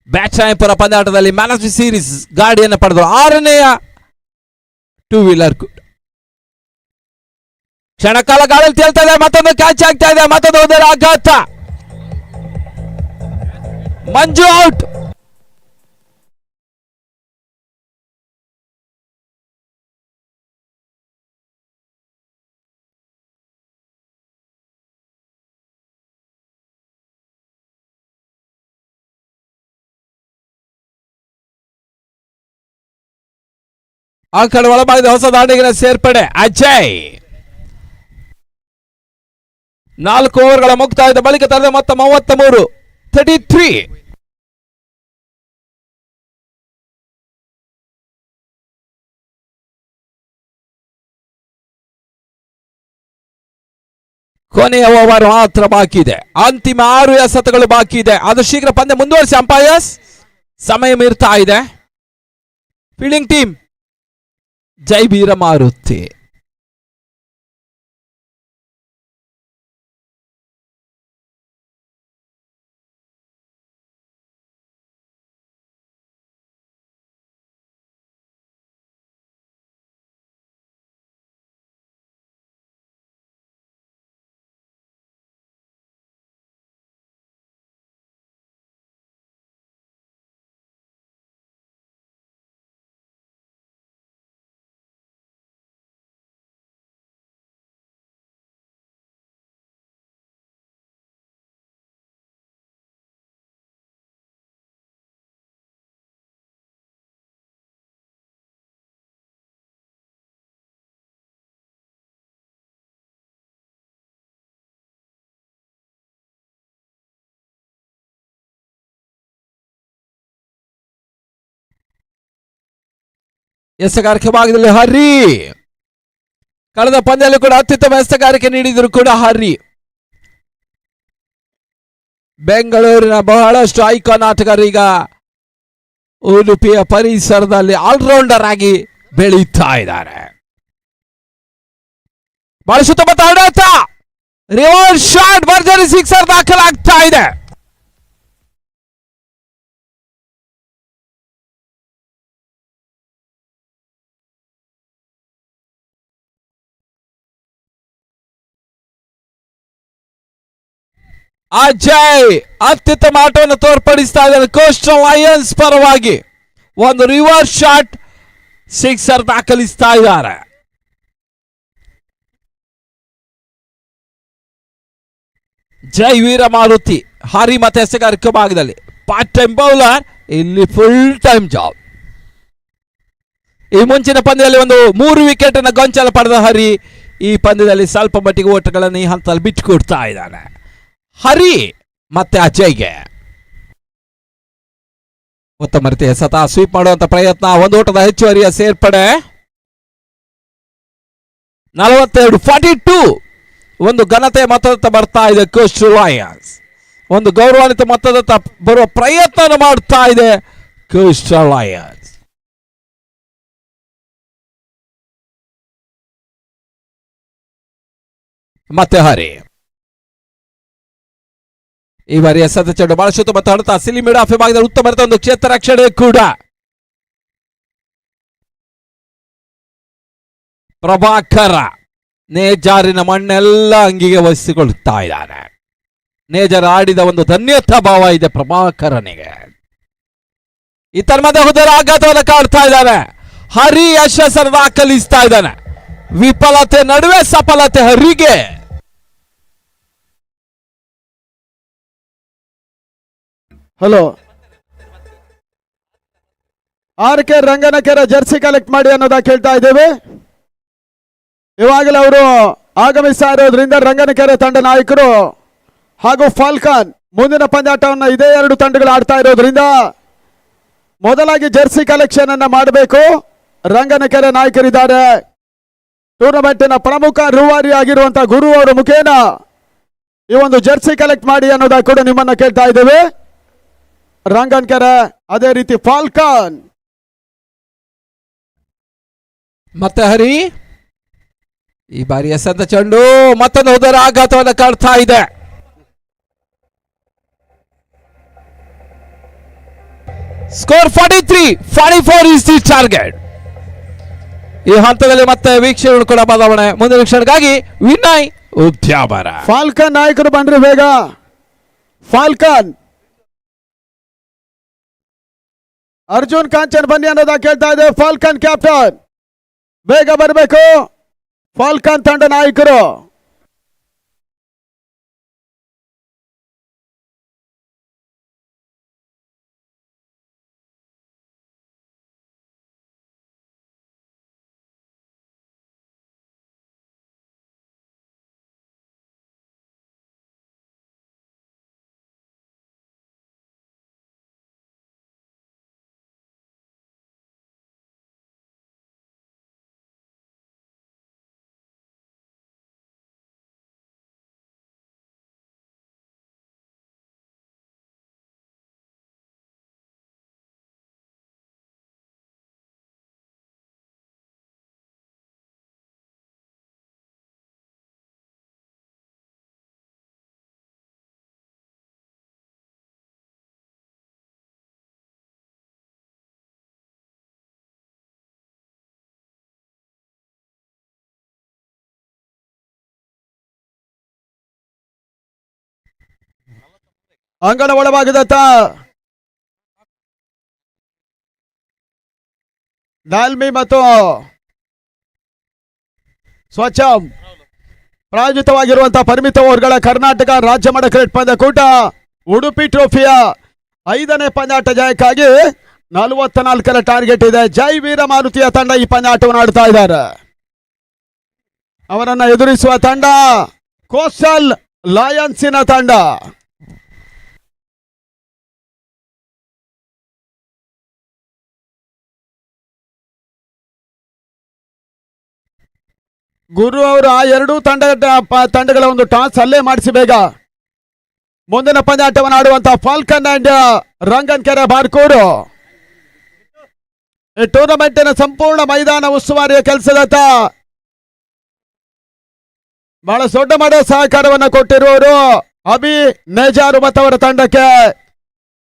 ಬ್ಯಾಟ್ಸ್ಮನ್ ಪಂದ್ಯಾಟದಲ್ಲಿ ಮ್ಯಾನ್ ಆಫ್ ದಿ ಸೀರೀಸ್ ಗಾಡಿಯನ್ನು ಪಡೆದರು. 6ನೇ ಟೂ ವೀಲರ್ ಕ್ಷಣಕಾಲ ಗಾಳಿಯಲ್ಲಿ ತೇಲ್ತಾ ಇದೆ. ಮತ್ತೊಂದು ಕ್ಯಾಚ್ ಆಗ್ತಾ ಇದೆ. ಮತ್ತೊಂದು ಆಘಾತ. ಮಂಜು ಔಟ್. ಆ ಕಡೆ ಒಳಭಾಗದ ಹೊಸ ದಾಂಡಿಗಿನ ಸೇರ್ಪಡೆ ಅಜಯ್. 4 ಓವರ್ಗಳ ಮುಕ್ತಾಯದ ಬಳಿಕ ತರದ ಮೊತ್ತ 33. 33 ಕೊನೆಯ ಓವರ್ ಮಾತ್ರ ಬಾಕಿ ಇದೆ. ಅಂತಿಮ 6 ಎಸೆತಗಳು ಬಾಕಿ ಇದೆ. ಅದು ಶೀಘ್ರ ಪಂದ್ಯ ಮುಂದುವರಿಸಿ ಅಂಪೈರ್ಸ್. ಸಮಯ ಮೀರ್ತಾ ಇದೆ. ಫೀಲ್ಡಿಂಗ್ ಟೀಮ್ ಜೈ ವೀರಮಾರುತಿ. ಎಸೆಗಾರಿಕೆ ಭಾಗದಲ್ಲಿ ಹರಿ ಕಳೆದ ಪಂದ್ಯದಲ್ಲಿ ಕೂಡ ಅತ್ಯುತ್ತಮ ಎಸೆಗಾರಿಕೆ ನೀಡಿದ್ರು ಕೂಡ ಹರಿ. ಬೆಂಗಳೂರಿನ ಬಹಳಷ್ಟು ಐಕಾನ್ ಆಟಗಾರೀಗ ಉಡುಪಿಯ ಪರಿಸರದಲ್ಲಿ ಆಲ್ರೌಂಡರ್ ಆಗಿ ಬೆಳೀತಾ ಇದ್ದಾರೆ. ಬಹಳ ಸುತ್ತಮುತ್ತ ಆಡಾಟ, ರಿವರ್ಸ್ ಶಾಟ್, ಭರ್ಜರಿ ಸಿಕ್ಸರ್ ದಾಖಲಾಗ್ತಾ ಇದೆ. ಅಜಯ್ ಅತ್ಯುತ್ತಮ ಆಟವನ್ನು ತೋರ್ಪಡಿಸ್ತಾ ಇದ್ದಾರೆ. ಕೋಸ್ಟಲ್ ಲಯನ್ಸ್ ಪರವಾಗಿ ಒಂದು ರಿವರ್ಸ್ ಶಾಟ್ ಸಿಕ್ಸರ್ ದಾಖಲಿಸ್ತಾ ಇದ್ದಾರೆ. ಜೈ ವೀರಮಾರುತಿ ಹರಿ ಮತ್ತೆ ಎಸೆಗಾರಿಕೆ ಭಾಗದಲ್ಲಿ ಪಾರ್ಟ್ ಟೈಮ್ ಬೌಲರ್, ಇಲ್ಲಿ ಫುಲ್ ಟೈಮ್ ಜಾಬ್. ಈ ಮುಂಚಿನ ಪಂದ್ಯದಲ್ಲಿ ಒಂದು 3 ವಿಕೆಟ್ ಅನ್ನು ಗೊಂಚಲ ಪಡೆದ ಹರಿ ಈ ಪಂದ್ಯದಲ್ಲಿ ಸ್ವಲ್ಪ ಮಟ್ಟಿಗೆ ಓಟಗಳನ್ನು ಈ ಹಂತದಲ್ಲಿ ಬಿಟ್ಟುಕೊಡ್ತಾ ಇದ್ದಾನೆ. ಹರಿ ಮತ್ತೆ ಅಜಯ್ಗೆ ಉತ್ತಮ ರೀತಿಯ ಸತ ಸ್ವೀಪ್ ಮಾಡುವಂತ ಪ್ರಯತ್ನ. ಒಂದು ಓಟದ ಹೆಚ್ಚುವರಿಯ ಸೇರ್ಪಡೆ. 42 42 ಒಂದು ಘನತೆಯ ಮೊತ್ತದತ್ತ ಬರ್ತಾ ಇದೆ ಕೋಸ್ಟಲ್ ಲಯನ್ಸ್. ಒಂದು ಗೌರವಾನ್ವಿತ ಮೊತ್ತದತ್ತ ಬರುವ ಪ್ರಯತ್ನ ಮಾಡ್ತಾ ಇದೆ ಕೋಸ್ಟಲ್ ಲಯನ್ಸ್. ಮತ್ತೆ ಹರಿ ಈ ಬಾರಿ ಎಸೆದ ಚೆಂಡು ಬಹಳ ಸುತ್ತಮುತ್ತ ಹಡುತ್ತಾ ಸಿಲಿಮಿಡ ಭಾಗದಲ್ಲಿ ಉತ್ತಮ ಒಂದು ಕ್ಷೇತ್ರ ರಕ್ಷಣೆ ಕೂಡ ಪ್ರಭಾಕರ ನೇಜಾರಿನ ಮಣ್ಣೆಲ್ಲ ಅಂಗಿಗೆ ವಹಿಸಿಕೊಳ್ತಾ ಇದ್ದಾನೆ. ನೇಜರ್ ಆಡಿದ ಒಂದು ಧನ್ಯತಾ ಭಾವ ಇದೆ ಪ್ರಭಾಕರನಿಗೆ. ಇತರ ಮಧ್ಯೆ ಹುದರ ಆಘಾತವನ್ನು ಕಾಡ್ತಾ ಇದ್ದಾನೆ. ಹರಿ ಯಶಸ್ಸನ್ನು ದಾಖಲಿಸ್ತಾ ಇದ್ದಾನೆ. ವಿಫಲತೆ ನಡುವೆ ಸಫಲತೆ Harige. Hello, RK ರಂಗನಕೆರೆ Jersey collect ಮಾಡಿ ಅನ್ನೋದ ಕೇಳ್ತಾ ಇದ್ದೇವೆ. ಇವಾಗಲೇ ಅವರು ಆಗಮಿಸ್ತಾ ಇರೋದ್ರಿಂದ ರಂಗನಕೆರೆ ತಂಡ ನಾಯಕರು ಹಾಗೂ ಫಾಲ್ಕಾನ್ ಮುಂದಿನ ಪಂದ್ಯಾಟವನ್ನು ಇದೇ ಎರಡು ತಂಡಗಳು ಆಡ್ತಾ ಇರೋದ್ರಿಂದ ಮೊದಲಾಗಿ ಜರ್ಸಿ ಕಲೆಕ್ಷನ್ ಅನ್ನ ಮಾಡಬೇಕು. ರಂಗನಕೆರೆ ನಾಯಕರಿದ್ದಾರೆ. ಟೂರ್ನಮೆಂಟಿನ ಪ್ರಮುಖ ರೂವಾರಿ ಆಗಿರುವಂತಹ ಗುರು ಅವರ ಮುಖೇನ ಈ ಒಂದು ಜರ್ಸಿ ಕಲೆಕ್ಟ್ ಮಾಡಿ ಅನ್ನೋದ ಕೂಡ ನಿಮ್ಮನ್ನ ಕೇಳ್ತಾ ಇದ್ದೇವೆ. ರಂಗನಕೆರೆ ಅದೇ ರೀತಿ ಫಾಲ್ಕಾನ್ ಮತ್ತೆ ಹರಿ ಈ ಬಾರಿ ಎಸೆದ ಚೆಂಡು ಮತ್ತೊಂದು ಉದರ ಆಘಾತವನ್ನು ಕಾಡ್ತಾ ಇದೆ. Score 43-44 is the target. ಈ ಹಂತದಲ್ಲಿ ಮತ್ತೆ ವೀಕ್ಷಣೆ ಕೂಡ ಬದಲಾವಣೆ. ಮುಂದಿನ ವೀಕ್ಷಣೆಗಾಗಿ ವಿನಯ್ ಉದ್ಯಾವರ. ಫಾಲ್ಕನ್ ನಾಯಕರು ಬನ್ರಿ ಬೇಗ. ಫಾಲ್ಕನ್ ಅರ್ಜುನ್ ಕಾಂಚನ್ ಬನ್ನಿ ಅನ್ನೋದ ಕೇಳ್ತಾ ಇದೆ. ಫಾಲ್ಕನ್ ಕ್ಯಾಪ್ಟನ್ ಬೇಗ ಬರಬೇಕು. ಫಾಲ್ಕನ್ ತಂಡ ನಾಯಕರು ಅಂಗಣ ಒಳಭಾಗದತ್ತ ದಾಲ್ಮಿ ಮತ್ತು ಸ್ವಚ್ಛ ಪ್ರಾಯೋಜಿತವಾಗಿರುವಂತಹ ಪರಿಮಿತ ಓವರ್ಗಳ ಕರ್ನಾಟಕ ರಾಜ್ಯ ಮಟ್ಟ ಕ್ರಿಕೆಟ್ ಪಂದ್ಯಕೂಟ ಉಡುಪಿ ಟ್ರೋಫಿಯ 5ನೇ ಪಂದ್ಯಾಟ ಜಯಕ್ಕಾಗಿ 44ರ ಟಾರ್ಗೆಟ್ ಇದೆ. ಜೈ ವೀರ ಮಾರುತಿಯ ತಂಡ ಈ ಪಂದ್ಯಾಟವನ್ನು ಆಡ್ತಾ ಇದ್ದಾರೆ. ಅವರನ್ನ ಎದುರಿಸುವ ತಂಡ ಕೋಸ್ಟಲ್ ಲಯನ್ಸಿನ ತಂಡ. ಗುರು ಅವರು ಆ ಎರಡೂ ತಂಡಗಳ ಒಂದು ಟಾಸ್ ಅಲ್ಲೇ ಮಾಡಿಸಿ ಬೇಗ ಮುಂದಿನ ಪಂದ್ಯಾಟವನ್ನು ಆಡುವಂತಹ ಫಾಲ್ಕನ್ ಅಂಡ್ ರಂಗನಕೆರೆ ಬಾರ್ಕೂರು ಈ ಟೂರ್ನಮೆಂಟಿನ ಸಂಪೂರ್ಣ ಮೈದಾನ ಉಸ್ತುವಾರಿಯ ಕೆಲಸದತ್ತ ಬಹಳ ದೊಡ್ಡ ಮಟ್ಟದ ಸಹಕಾರವನ್ನು ಕೊಟ್ಟಿರುವವರು ಅಭಿ ನೇಜಾರು ಮತ್ತು ಅವರ ತಂಡಕ್ಕೆ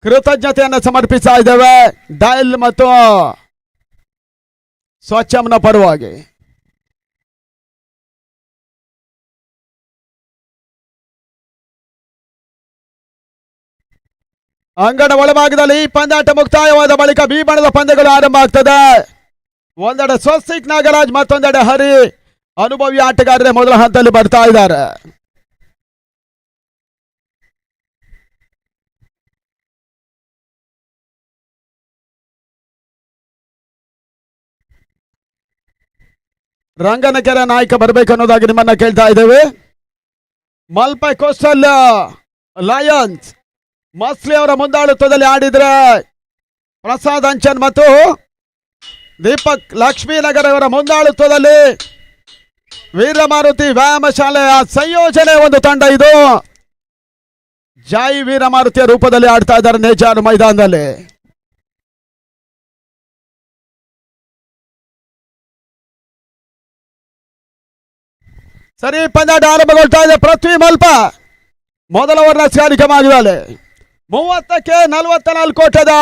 ಕೃತಜ್ಞತೆಯನ್ನು ಸಮರ್ಪಿಸ್ತಾ ಇದ್ದೇವೆ. ಡಯಲ್ ಮತ್ತು ಸ್ವಚ್ಛಂನ ಪರವಾಗಿ ಅಂಗಣ ಒಳಭಾಗದಲ್ಲಿ ಈ ಪಂದ್ಯಾಟ ಮುಕ್ತಾಯವಾದ ಬಳಿಕ ಬಿ ಬಣದ ಪಂದ್ಯಗಳು ಆರಂಭ ಆಗ್ತದೆ. ಒಂದೆಡೆ ಸ್ವಸ್ತಿಕ್ ನಾಗರಾಜ್ ಮತ್ತೊಂದೆಡೆ ಹರಿ ಅನುಭವಿ ಆಟಗಾರರೇ ಮೊದಲ ಹಂತದಲ್ಲಿ ಬರ್ತಾ ಇದ್ದಾರೆ. ರಂಗನಕೆರೆ ನಾಯಕ ಬರಬೇಕು ಅನ್ನೋದಾಗಿ ನಿಮ್ಮನ್ನ ಕೇಳ್ತಾ ಇದ್ದೇವೆ. ಮಲ್ಪೆ ಕೋಸ್ಟಲ್ ಲಯನ್ಸ್ ಮಸ್ಲಿ ಅವರ ಮುಂದಾಳುತ್ವದಲ್ಲಿ ಆಡಿದ್ರೆ ಪ್ರಸಾದ್ ಅಂಚನ್ ಮತ್ತು ದೀಪಕ್ ಲಕ್ಷ್ಮೀನಗರ ಅವರ ಮುಂದಾಳುತ್ವದಲ್ಲಿ ವೀರಮಾರುತಿ ವ್ಯಾಯಾಮ ಶಾಲೆಯ ಸಂಯೋಜನೆ ಒಂದು ತಂಡ. ಇದು ಜೈ ವೀರಮಾರುತಿಯ ರೂಪದಲ್ಲಿ ಆಡ್ತಾ ಇದ್ದಾರೆ ನೇಜಾರು ಮೈದಾನದಲ್ಲಿ. ಸರಿ, ಪಂದ್ಯಾಟ ಆರಂಭಗೊಳ್ತಾ ಇದೆ. ಪೃಥ್ವಿ ಮಲ್ಪ ಮೊದಲ ಓವರ್ನ ಕಾರ್ಯಕ್ರಮವಾಗಿದ್ದಾಳೆ. 30ಕ್ಕೆ 44 ಓಟದ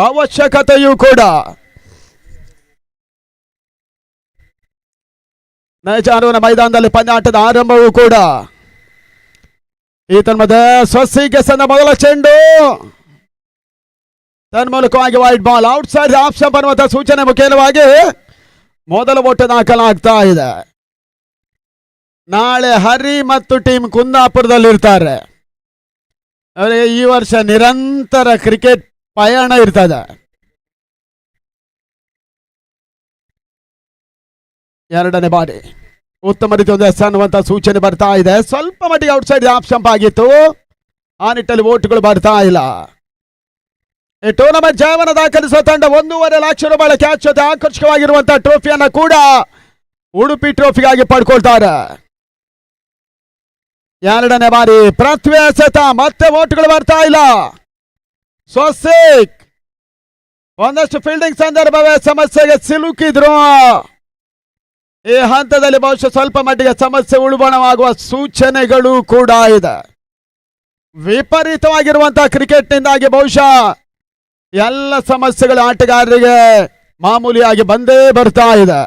ಅವಶ್ಯಕತೆಯೂ ಕೂಡ. ನೈಜಾನುವಿನ ಮೈದಾನದಲ್ಲಿ ಪಂದ್ಯಾಟದ ಆರಂಭವೂ ಕೂಡ. ಈ ತನ್ಮದ ಸ್ವಸ್ಸಿಗೆ ಸಂದ ಮೊದಲ ಚೆಂಡು ತನ್ಮೂಲಕವಾಗಿ wide ball outside off stump ಅನ್ನುವಂಥ ಸೂಚನೆ ಮುಖೇನವಾಗಿ ಮೊದಲ ಓಟ ದಾಖಲಾಗ್ತಾ ಇದೆ. ನಾಳೆ ಹರಿ ಮತ್ತು ಟೀಮ್ ಕುಂದಾಪುರದಲ್ಲಿರ್ತಾರೆ. ಅವರಿಗೆ ಈ ವರ್ಷ ನಿರಂತರ ಕ್ರಿಕೆಟ್ ಪಯಣ ಇರ್ತದೆ. ಎರಡನೇ ಬಾರಿ ಉತ್ತಮ ರೀತಿ ಒಂದು ಎಸ್ ಅನ್ನುವಂಥ ಸೂಚನೆ ಬರ್ತಾ ಇದೆ. ಸ್ವಲ್ಪ ಮಟ್ಟಿಗೆ ಔಟ್ ಸೈಡ್ ಆಫ್ ಸ್ಟಂಪ್ ಆಗಿತ್ತು, ಆ ನಿಟ್ಟಲ್ಲಿ ಓಟ್ಗಳು ಬರ್ತಾ ಇಲ್ಲ. ಈ ಟೂರ್ನಮೆಂಟ್ ಜಯವನ್ನು ದಾಖಲಿಸುವ ತಂಡ 1.5 ಲಕ್ಷ ರೂಪಾಯಿ ಕ್ಯಾಚ್ ಜೊತೆ ಆಕರ್ಷಕವಾಗಿರುವಂತಹ ಟ್ರೋಫಿಯನ್ನ ಕೂಡ ಉಡುಪಿ ಟ್ರೋಫಿಗಾಗಿ ಪಡ್ಕೊಳ್ತಾರೆ. ಎರಡನೇ ಬಾರಿ ಪೃಥ್ವಿ ಎಸೆತ, ಮತ್ತೆ ಓಟ್ಗಳು ಬರ್ತಾ ಇಲ್ಲ. ಸ್ವಸ್ತಿಕ್ ಒಂದಷ್ಟು ಫೀಲ್ಡಿಂಗ್ ಸಂದರ್ಭವೇ ಸಮಸ್ಯೆಗೆ ಸಿಲುಕಿದ್ರು. ಈ ಹಂತದಲ್ಲಿ ಬಹುಶಃ ಸ್ವಲ್ಪ ಮಟ್ಟಿಗೆ ಸಮಸ್ಯೆ ಉಲ್ಬಣವಾಗುವ ಸೂಚನೆಗಳು ಕೂಡ ಇದೆ. ವಿಪರೀತವಾಗಿರುವಂತಹ ಕ್ರಿಕೆಟ್ನಿಂದಾಗಿ ಬಹುಶಃ ಎಲ್ಲ ಸಮಸ್ಯೆಗಳು ಆಟಗಾರರಿಗೆ ಮಾಮೂಲಿಯಾಗಿ ಬಂದೇ ಬರ್ತಾ ಇದೆ.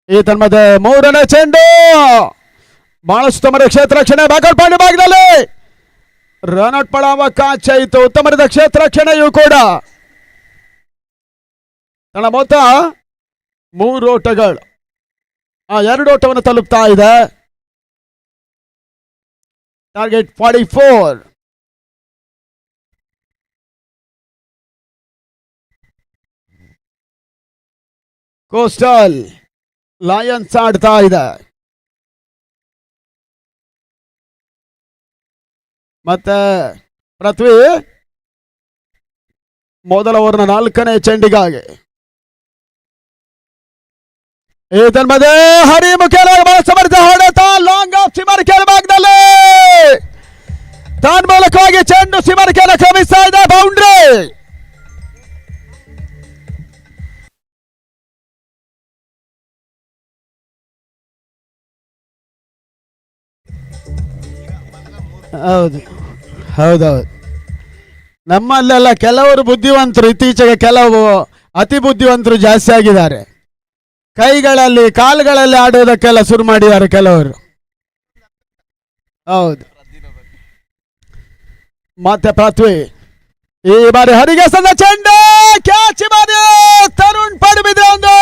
ಈ ತನ್ಮಧ್ಯೆ ಮೂರನೇ ಚೆಂಡು ಬಹಳಷ್ಟು ಉತ್ತಮ ಕ್ಷೇತ್ರ ರಕ್ಷಣೆ ಬ್ಯಾಕ್ಔಟ್ ಪಾಯಿಂಟ್ ಭಾಗದಲ್ಲಿ ರನ್ಔಟ್ ಪಡ ಅವಕಾಶ ಇತ್ತು. ಉತ್ತಮ ಕ್ಷೇತ್ರ ರಕ್ಷಣೆಯೂ ಕೂಡ. ತನ್ನ ಮೊತ್ತ 3 ಓಟಗಳು, 2 ಓಟವನ್ನು ತಲುಪ್ತಾ ಇದೆ. ಟಾರ್ಗೆಟ್ 44. ಕೋಸ್ಟಲ್ ಲಯನ್ಸ್ ಆಡ್ತಾ ಇದೆ. ಮತ್ತೆ ಪೃಥ್ವಿ ಮೊದಲ ಓವರ್ನ 4ನೇ ಚೆಂಡಿಗಾಗಿ. ಈ ತನ್ಮಧ್ಯೆ ಹರಿ ಮುಖೇನ ಸಮರ್ಥ ಹೊಡೆತ ಲಾಂಗ್ ಆಫ್ ಸಿಮರ್ಕೆರೆ ಭಾಗದಲ್ಲಿ ತನ್ಮೂಲಕವಾಗಿ ಚೆಂಡು ಸಿಮರ್ಕೆರೆ ಕ್ರಮಿಸ್ತಾ ಇದೆ. ಬೌಂಡ್ರಿ. ಹೌದು ಹೌದೌದು, ನಮ್ಮಲ್ಲೆಲ್ಲ ಕೆಲವರು ಬುದ್ಧಿವಂತರು, ಇತ್ತೀಚೆಗೆ ಕೆಲವು ಅತಿ ಬುದ್ಧಿವಂತರು ಜಾಸ್ತಿ ಆಗಿದ್ದಾರೆ. ಕೈಗಳಲ್ಲಿ ಕಾಲುಗಳಲ್ಲಿ ಆಡುವುದಕ್ಕೆಲ್ಲ ಶುರು ಮಾಡಿದ್ದಾರೆ ಕೆಲವರು. ಹೌದು. ಮತ್ತೆ ಪೃಥ್ವಿ ಈ ಬಾರಿ ಹರಿಗೆ ಸಂದ ಚೆಂಡು ಕ್ಯಾಚ್ ಬಾರಿ ತರುಣ್ ಪಡುಬಿದ್ರೆ ಒಂದು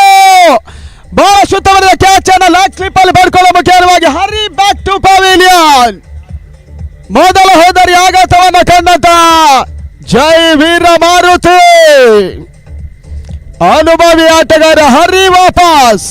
ಬಹಳ ಶುದ್ಧವಾದ ಕ್ಯಾಚ್ ಅನ್ನು ಲಾಕ್ ಸ್ಲಿಪ್ ಅಲ್ಲಿ ಪಡ್ಕೊಳ್ಳೋ ಮುಖ್ಯವಾಗಿ ಹರಿ ಬ್ಯಾಕ್ ಟು ಪವಿಲಿಯನ್. ಮೊದಲ ಹೋದರಿ ಆಘಾತವನ್ನು ಕಂಡಂತ ಜೈ ವೀರ ಮಾರುತಿ ಅನುಭವಿ ಆಟಗಾರ ಹರಿ ವಾಪಸ್.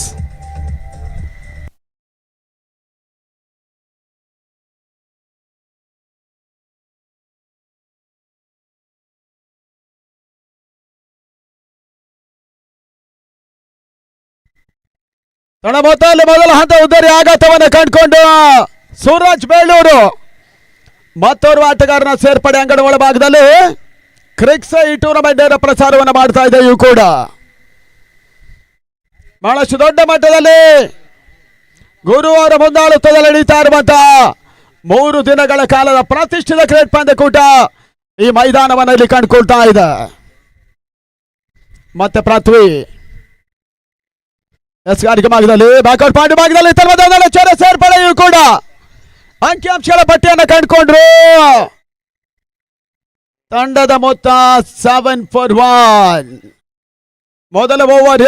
ಮೊತ್ತದಲ್ಲಿ ಮೊದಲ ಹಂತ ಉದ್ದರಿ ಆಘಾತವನ್ನು ಕಂಡುಕೊಂಡು ಸೂರಜ್ ಬೇಳೂರು ಮತ್ತೋರ್ವ ಆಟಗಾರನ ಸೇರ್ಪಡೆ ಅಂಗಡಿ ಒಳಭಾಗದಲ್ಲಿ ಕ್ರಿಕ್ಸ್ ಈ ಟೂರ್ನಮೆಂಟ್ ಪ್ರಸಾರವನ್ನು ಮಾಡ್ತಾ ಇದೆ. ಇವು ಕೂಡ ಬಹಳಷ್ಟು ದೊಡ್ಡ ಮಟ್ಟದಲ್ಲಿ ಗುರುವಾರ ಮುಂದಾಳುತ್ತದಲ್ಲಿ ನಡೀತಾ ಇರುವಂತಹ 3 ದಿನಗಳ ಕಾಲದ ಪ್ರತಿಷ್ಠಿತ ಕ್ರಿಕೆಟ್ ಪಂದ್ಯಕೂಟ ಈ ಮೈದಾನವನ್ನು ಇಲ್ಲಿ ಕಂಡುಕೊಳ್ತಾ ಇದೆ. ಮತ್ತೆ ಪೃಥ್ವಿ ಎಸ್ಗಾರಿಕೆ ಭಾಗದಲ್ಲಿ ಬ್ಯಾಕ್ಔಟ್ ಪಾಯಿಂಟ್ ಭಾಗದಲ್ಲಿ ಚರ ಸೇರ್ಪಡೆಯೂ ಕೂಡ ಅಂಕಿಅಂಶಗಳ ಪಟ್ಟಿಯನ್ನು ಕಂಡುಕೊಂಡ್ರು. ತಂಡದ ಮೊತ್ತ 7 for 1. ಮೊದಲ ಓವರ್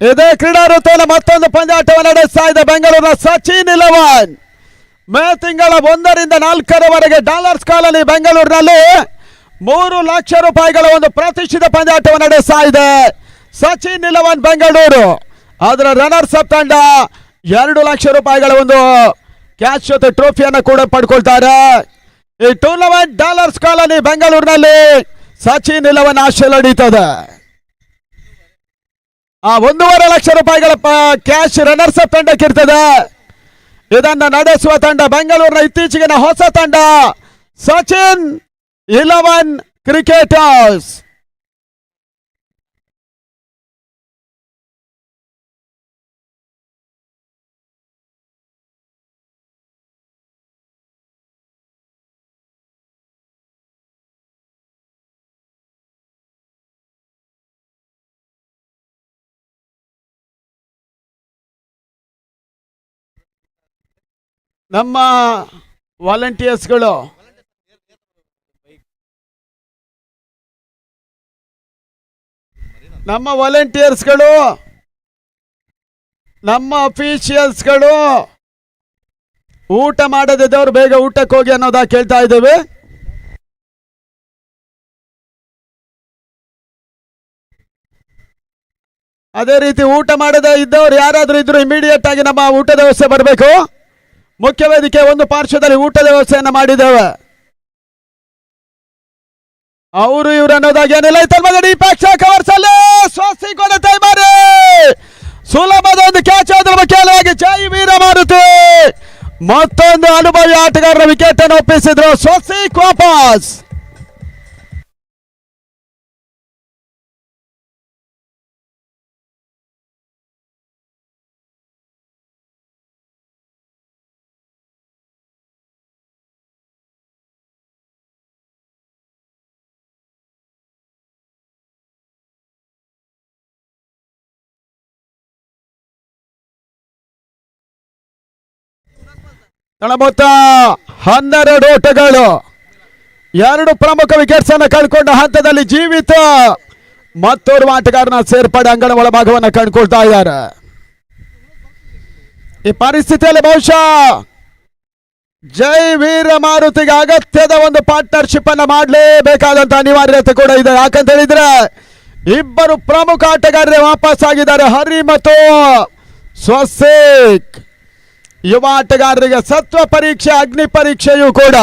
ಇದೇ ಕ್ರೀಡಾ ಋತುವಿನ ಮತ್ತೊಂದು ಪಂದ್ಯಾಟವನ್ನು ನಡೆಸ್ತಾ ಇದೆ ಬೆಂಗಳೂರಿನ ಸಚಿನ್ 11. ಮೇ ತಿಂಗಳ 1 ರಿಂದ 4ರವರೆಗೆ ಡಾಲರ್ಸ್ ಕಾಲನಿ ಬೆಂಗಳೂರಿನಲ್ಲಿ 3 ಲಕ್ಷ ರೂಪಾಯಿಗಳ ಒಂದು ಪ್ರತಿಷ್ಠಿತ ಪಂದ್ಯಾಟವನ್ನು ನಡೆಸ್ತಾ ಇದೆ ಸಚಿನ್ 11 ಬೆಂಗಳೂರು. ಅದರ ರನ್ನರ್ಸ್ ಅಪ್ ತಂಡ 2 ಲಕ್ಷ ರೂಪಾಯಿಗಳ ಒಂದು ಕ್ಯಾಶ್ ಜೊತೆ ಟ್ರೋಫಿಯನ್ನ ಕೂಡ ಪಡ್ಕೊಳ್ತಾರೆ. ಈ ಟೂರ್ನಮೆಂಟ್ ಡಾಲರ್ಸ್ ಕಾಲೋನಿ ಬೆಂಗಳೂರಿನಲ್ಲಿ ಸಚಿನ್ 11 ಆಶೆ ನಡೀತದೆ. ಆ 1.5 ಲಕ್ಷ ರೂಪಾಯಿಗಳ ಕ್ಯಾಶ್ ರನ್ನರ್ಸ್ ಅಪ್ ತಂಡಕ್ಕಿರ್ತದೆ. ಇದನ್ನ ನಡೆಸುವ ತಂಡ ಬೆಂಗಳೂರಿನ ಇತ್ತೀಚೆಗಿನ ಹೊಸ ತಂಡ ಸಚಿನ್ 11 ಕ್ರಿಕೆಟರ್ಸ್. ನಮ್ಮ ವಾಲಂಟಿಯರ್ಸ್ಗಳು ನಮ್ಮ ಅಫಿಷಿಯಲ್ಸ್ಗಳು ಊಟ ಮಾಡದಿದ್ದವ್ರು ಬೇಗ ಊಟಕ್ಕೆ ಹೋಗಿ ಅನ್ನೋದ ಕೇಳ್ತಾ ಇದ್ದೇವೆ. ಅದೇ ರೀತಿ ಊಟ ಮಾಡದೇ ಇದ್ದವ್ರು ಯಾರಾದ್ರೂ ಇದ್ರು ಇಮಿಡಿಯೇಟ್ ಆಗಿ ನಮ್ಮ ಊಟದ ವ್ಯವಸ್ಥೆ ಬರಬೇಕು. ಮುಖ್ಯ ವೇದಿಕೆ ಒಂದು ಪಾರ್ಶ್ವದಲ್ಲಿ ಊಟದ ವ್ಯವಸ್ಥೆಯನ್ನ ಮಾಡಿದ್ದೇವೆ. ಅವರು ಇವರು ಅನ್ನೋದಾಗಿ ಏನಿಲ್ಲ. ಈ ಪ್ರೇಕ್ಷಕ ಕವರ್ಸಲ್ಲಿ ಸ್ವಸ್ತಿ ಕೊಡುತ್ತೆ ಬಾರಿ ಸುಲಭದ ಒಂದು ಕ್ಯಾಚ್ ಆದ್ರ ಮುಖ್ಯವಾಗಿ ಜೈ ವೀರ ಮಾರುತಿ ಮತ್ತೊಂದು ಅನುಭವಿ ಆಟಗಾರರ ವಿಕೆಟ್ ಅನ್ನು ಒಪ್ಪಿಸಿದ್ರು. ಸ್ವಸ್ತಿ ವಾಪಸ್. ಮೊತ್ತ 12 ಓಟಗಳು, 2 ಪ್ರಮುಖ ವಿಕೆಟ್ಸ್ ಅನ್ನು ಕಳ್ಕೊಂಡ ಹಂತದಲ್ಲಿ ಜೀವಿತ ಮತ್ತೋರ್ವ ಆಟಗಾರನ ಸೇರ್ಪಡೆ ಅಂಗಣ ಒಳಭಾಗವನ್ನು ಕಂಡುಕೊಳ್ತಾ ಇದ್ದಾರೆ. ಈ ಪರಿಸ್ಥಿತಿಯಲ್ಲಿ ಬಹುಶಃ ಜೈ ವೀರ ಮಾರುತಿಗೆ ಅಗತ್ಯದ ಒಂದು ಪಾರ್ಟ್ನರ್ಶಿಪ್ ಅನ್ನ ಮಾಡಲೇಬೇಕಾದಂತ ಅನಿವಾರ್ಯತೆ ಕೂಡ ಇದೆ. ಯಾಕಂತ ಹೇಳಿದ್ರೆ ಇಬ್ಬರು ಪ್ರಮುಖ ಆಟಗಾರರೇ ವಾಪಸ್ ಆಗಿದ್ದಾರೆ, ಹರಿ ಮತ್ತು ಸ್ವಸ್ತಿಕ್. ಯುವ ಆಟಗಾರರಿಗೆ ಸತ್ವ ಪರೀಕ್ಷೆ ಅಗ್ನಿ ಪರೀಕ್ಷೆಯೂ ಕೂಡ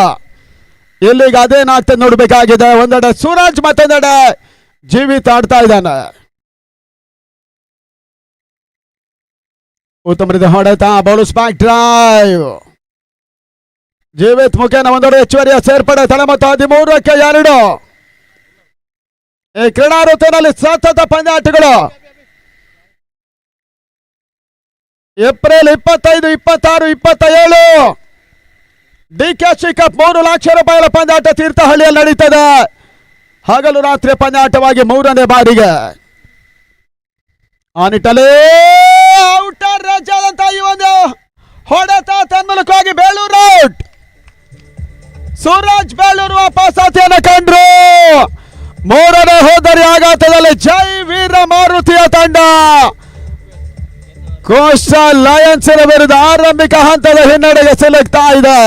ಇಲ್ಲಿಗೆ ಅದೇನಾಗ್ತದೆ ನೋಡ್ಬೇಕಾಗಿದೆ. ಒಂದೆಡೆ ಸೂರಜ್ ಮತ್ತೊಂದೆಡೆ ಜೀವಿತ ಆಡ್ತಾ ಇದ್ದಾನೆ. ಉತ್ತಮ ರೀತಿ ಹೊಡೆತ, ಬೌಲ್ ಸ್ಪ್ಯಾಕ್ ಡ್ರೈವ್. ಜೀವಿತ್ ಮುಖೇನ ಒಂದೆಡೆ ಹೆಚ್ಚುವರಿಯ ಸೇರ್ಪಡೆ. ತಲೆ ಮತ್ತು 13ಕ್ಕೆ 2. ಈ ಕ್ರೀಡಾ ಋತುವಿನಲ್ಲಿ ಸತತ ಪಂದ್ಯಾಟಗಳು. ಏಪ್ರಿಲ್ 25, 26, 27 ಡಿಕೆಸಿ ಕಪ್ 3 ಲಕ್ಷ ರೂಪಾಯಿಗಳ ಪಂದ್ಯಾಟ ತೀರ್ಥಹಳ್ಳಿಯಲ್ಲಿ ನಡೀತದೆ. ಹಗಲು ರಾತ್ರಿ ಪಂದ್ಯಾಟವಾಗಿ 3ನೇ ಬಾರಿಗೆ. ಆ ನಿಟ್ಟಲ್ಲಿ ಔಟರ್ ರಾಜ್ಯದಂತ ಈ ಒಂದು ಹೊಡೆತ ತನ್ಮೂಲಕವಾಗಿ ಬೇಲೂರು ಔಟ್. ಸೂರಜ್ ಬೇಲೂರು ವಾಪಸಾತಿಯನ್ನು ಕಂಡ್ರು. 3ನೇ ಹೋದರಿ ಆಘಾತದಲ್ಲಿ ಜೈ ವೀರ ಮಾರುತಿಯ ತಂಡ ಕೋಸ್ಟಲ್ ಲಯನ್ಸ್ ವಿರುದ್ಧ ಆರಂಭಿಕ ಹಂತದ ಹಿನ್ನಡೆಗೆ ಸಿಲುಕ್ತಾ ಇದೆ.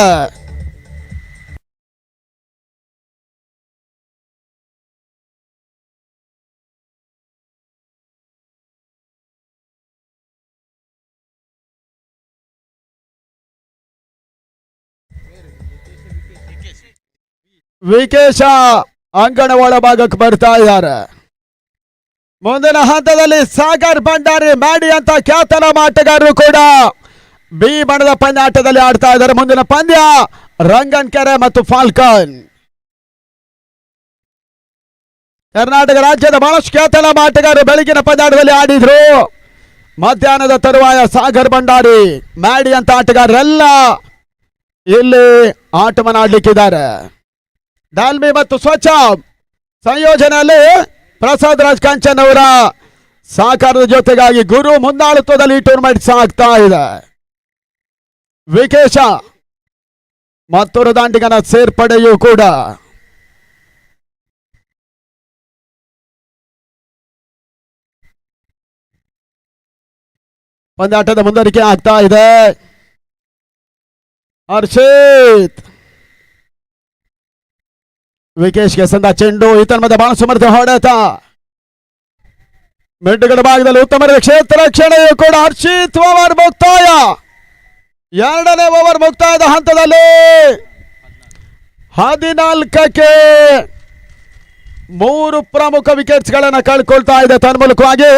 ವಿಕೇಶ ಅಂಗಣ ಒಳಭಾಗಕ್ಕೆ ಬರ್ತಾ ಇದ್ದಾರೆ. ಮುಂದಿನ ಹಂತದಲ್ಲಿ ಸಾಗರ್ ಭಂಡಾರಿ, ಮ್ಯಾಡಿ ಅಂತ ಖ್ಯಾತನಾಮ ಆಟಗಾರರು ಕೂಡ ಬಿ ಬಣದ ಪಂದ್ಯಾಟದಲ್ಲಿ ಆಡ್ತಾ ಇದ್ದಾರೆ. ಮುಂದಿನ ಪಂದ್ಯ ರಂಗನ್ ಕೆರೆ ಮತ್ತು ಫಾಲ್ಕನ್. ಕರ್ನಾಟಕ ರಾಜ್ಯದ ಬಹಳಷ್ಟು ಖ್ಯಾತನಾಮ ಆಟಗಾರರು ಬೆಳಗಿನ ಪಂದ್ಯಾಟದಲ್ಲಿ ಆಡಿದ್ರು. ಮಧ್ಯಾಹ್ನದ ತರುವಾಯ ಸಾಗರ್ ಭಂಡಾರಿ, ಮ್ಯಾಡಿ ಅಂತ ಆಟಗಾರರೆಲ್ಲ ಇಲ್ಲಿ ಆಟವನ್ನು ಆಡ್ಲಿಕ್ಕಿದ್ದಾರೆ. ಡಾಲ್ಮಿ ಮತ್ತು ಸ್ವಚ್ಛ ಸಂಯೋಜನೆಯಲ್ಲಿ ಪ್ರಸಾದ್ ರಾಜ್ ಕಾಂಚನ್ ಅವರ ಸಹಕಾರದ ಜೊತೆಗಾಗಿ ಗುರು ಮುಂದಾಳತ್ವದಲ್ಲಿ ಈ ಟೂರ್ನಮೆಂಟ್ ಸಾಗ್ತಾ ಇದೆ. ವಿಕೇಶ ಮತ್ತೊಂದು ದಾಂಡಿಗನ ಸೇರ್ಪಡೆಯೂ ಕೂಡ. ಪಂದ್ಯಾಟದ ಮುಂದುವರಿಕೆ ಆಗ್ತಾ ಇದೆ. ಹರ್ಷಿತ್ ವಿಕೇಶ್ಗೆ ಸಂದ ಚೆಂಡು, ಈತನ ಮಧ್ಯೆ ಬಹಳ ಸಮರ್ಥ ಹೊಡೆತ. ಮೆಡ್ಡುಗಡ ಭಾಗದಲ್ಲಿ ಉತ್ತಮ ಕ್ಷೇತ್ರ ರಕ್ಷಣೆಯೂ ಕೂಡ. ಹರ್ಷಿತ್ ಓವರ್ ಮುಕ್ತಾಯ. ಎರಡನೇ ಓವರ್ ಮುಕ್ತಾಯದ ಹಂತದಲ್ಲಿ 14ಕ್ಕೆ 3 ಪ್ರಮುಖ ವಿಕೆಟ್ಸ್ ಗಳನ್ನ ಕಳ್ಕೊಳ್ತಾ ಇದೆ ತನ್ಮೂಲಕವಾಗಿ.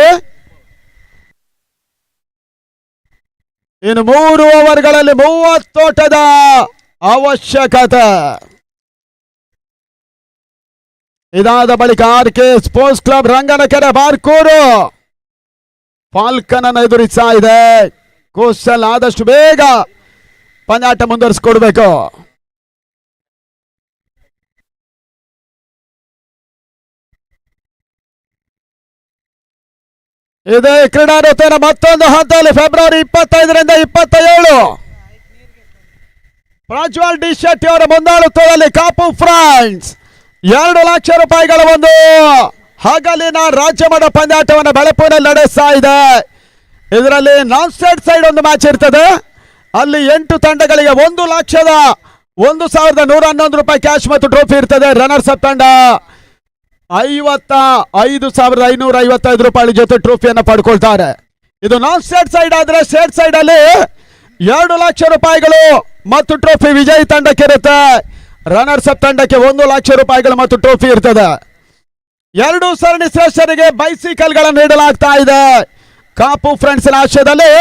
ಇನ್ನು 3 ಓವರ್ಗಳಲ್ಲಿ 30 ಓಟದ ಅವಶ್ಯಕತೆ. ಇದಾದ ಬಳಿಕ RK sports club Ranganakere Barkur Falcon ಅನ್ನು ಎದುರಿಸ್ತಾ ಇದೆ. ಕೋಸ್ಟಲ್ ಆದಷ್ಟು ಬೇಗ ಪಂದ್ಯಾಟ ಮುಂದುವರಿಸಿಕೊಡ್ಬೇಕು. ಇದೇ ಕ್ರೀಡಾ ಋತುವಿನ ಮತ್ತೊಂದು ಹಂತದಲ್ಲಿ ಫೆಬ್ರವರಿ 25ರಿಂದ 27 ಪ್ರಜ್ವಲ್ ಡಿ ಶೆಟ್ಟಿ ಅವರ ಮುಂದಾಳುತ್ವದಲ್ಲಿ ಕಾಪು ಫ್ರಾನ್ಸ್ 2 ಲಕ್ಷ ರೂಪಾಯಿಗಳ ಒಂದು ಹಗಲಿನ ರಾಜ್ಯ ಮಟ್ಟ ಪಂದ್ಯಾಟವನ್ನು ಬೆಳಪುನಲ್ಲಿ ನಡೆಸ್ತಾ ಇದೆ. ಇದರಲ್ಲಿ ನಾನ್ ಸ್ಟೇಟ್ ಸೈಡ್ ಒಂದು ಮ್ಯಾಚ್ ಇರ್ತದೆ. ಅಲ್ಲಿ 8 ತಂಡಗಳಿಗೆ 1,01,11 ರೂಪಾಯಿ ಕ್ಯಾಶ್ ಮತ್ತು ಟ್ರೋಫಿ ಇರ್ತದೆ. ರನ್ನರ್ಸ್ ಅಪ್ ತಂಡ 55,555 ರೂಪಾಯಿ ಜೊತೆ ಟ್ರೋಫಿಯನ್ನು ಪಡ್ಕೊಳ್ತಾರೆ. ಇದು ನಾನ್ ಸ್ಟೇಟ್ ಸೈಡ್ ಆದ್ರೆ ಸ್ಟೇಟ್ ಸೈಡ್ ಅಲ್ಲಿ 2 ಲಕ್ಷ ರೂಪಾಯಿಗಳು ಮತ್ತು ಟ್ರೋಫಿ ವಿಜಯ್ ತಂಡಕ್ಕೆ ಇರುತ್ತೆ. ರನ್ನರ್ಸ್ ಅಪ್ ತಂಡಕ್ಕೆ 1 ಲಕ್ಷ ರೂಪಾಯಿಗಳು ಮತ್ತು ಟ್ರೋಫಿ ಇರ್ತದೆ. 2 ಸರಣಿ ಶ್ರೇಷ್ಠರಿಗೆ ಬೈಸಿಕಲ್ ಗಳನ್ನು ನೀಡಲಾಗ್ತಾ ಇದೆ. ಕಾಪು ಫ್ರೆಂಡ್ಸ್ ಆಶ್ರಯದಲ್ಲಿ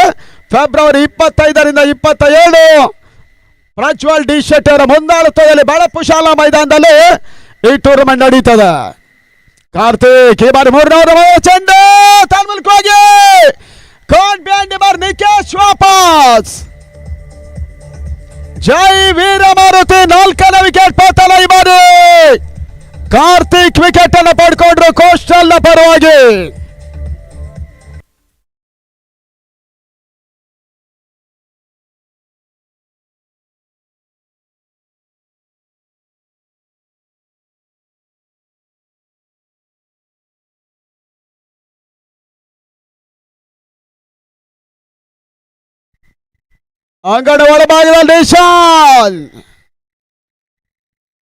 ಫೆಬ್ರವರಿ 25ರಿಂದ 27 ಪ್ರಜ್ವಲ್ ಡಿ ಶೆಟ್ಟಿ ಅವರ ಮುಂದಾಳುತ್ವದಲ್ಲಿ ಬೆಳಪು ಶಾಲಾ ಮೈದಾನದಲ್ಲಿ ಈ ಟೂರ್ನಮೆಂಟ್ ನಡೀತದೆ. ಕಾರ್ತಿಕ್ ಈ ಬಾರಿ 3ನೇ ಚೆಂಡು ತನ್ಮೂಲಕವಾಗಿ ಕಾಟ್ ಬ್ಯಾಂಡ್ ನಿಕೇಶ್ ವಾಪಸ್. ಜೈ ವೀರಮಾರುತಿ 4ನೇ ವಿಕೆಟ್ ಪತನ. ಈ ಬಾರಿ ಕಾರ್ತಿಕ್ ವಿಕೆಟ್ ಅನ್ನು ಪಡ್ಕೊಂಡ್ರು ಕೋಸ್ಟಲ್ ನ ಪರವಾಗಿ. ಅಂಗಡಿ ಒಳಭಾಗದಲ್ಲಿ ನಿಶಾನ್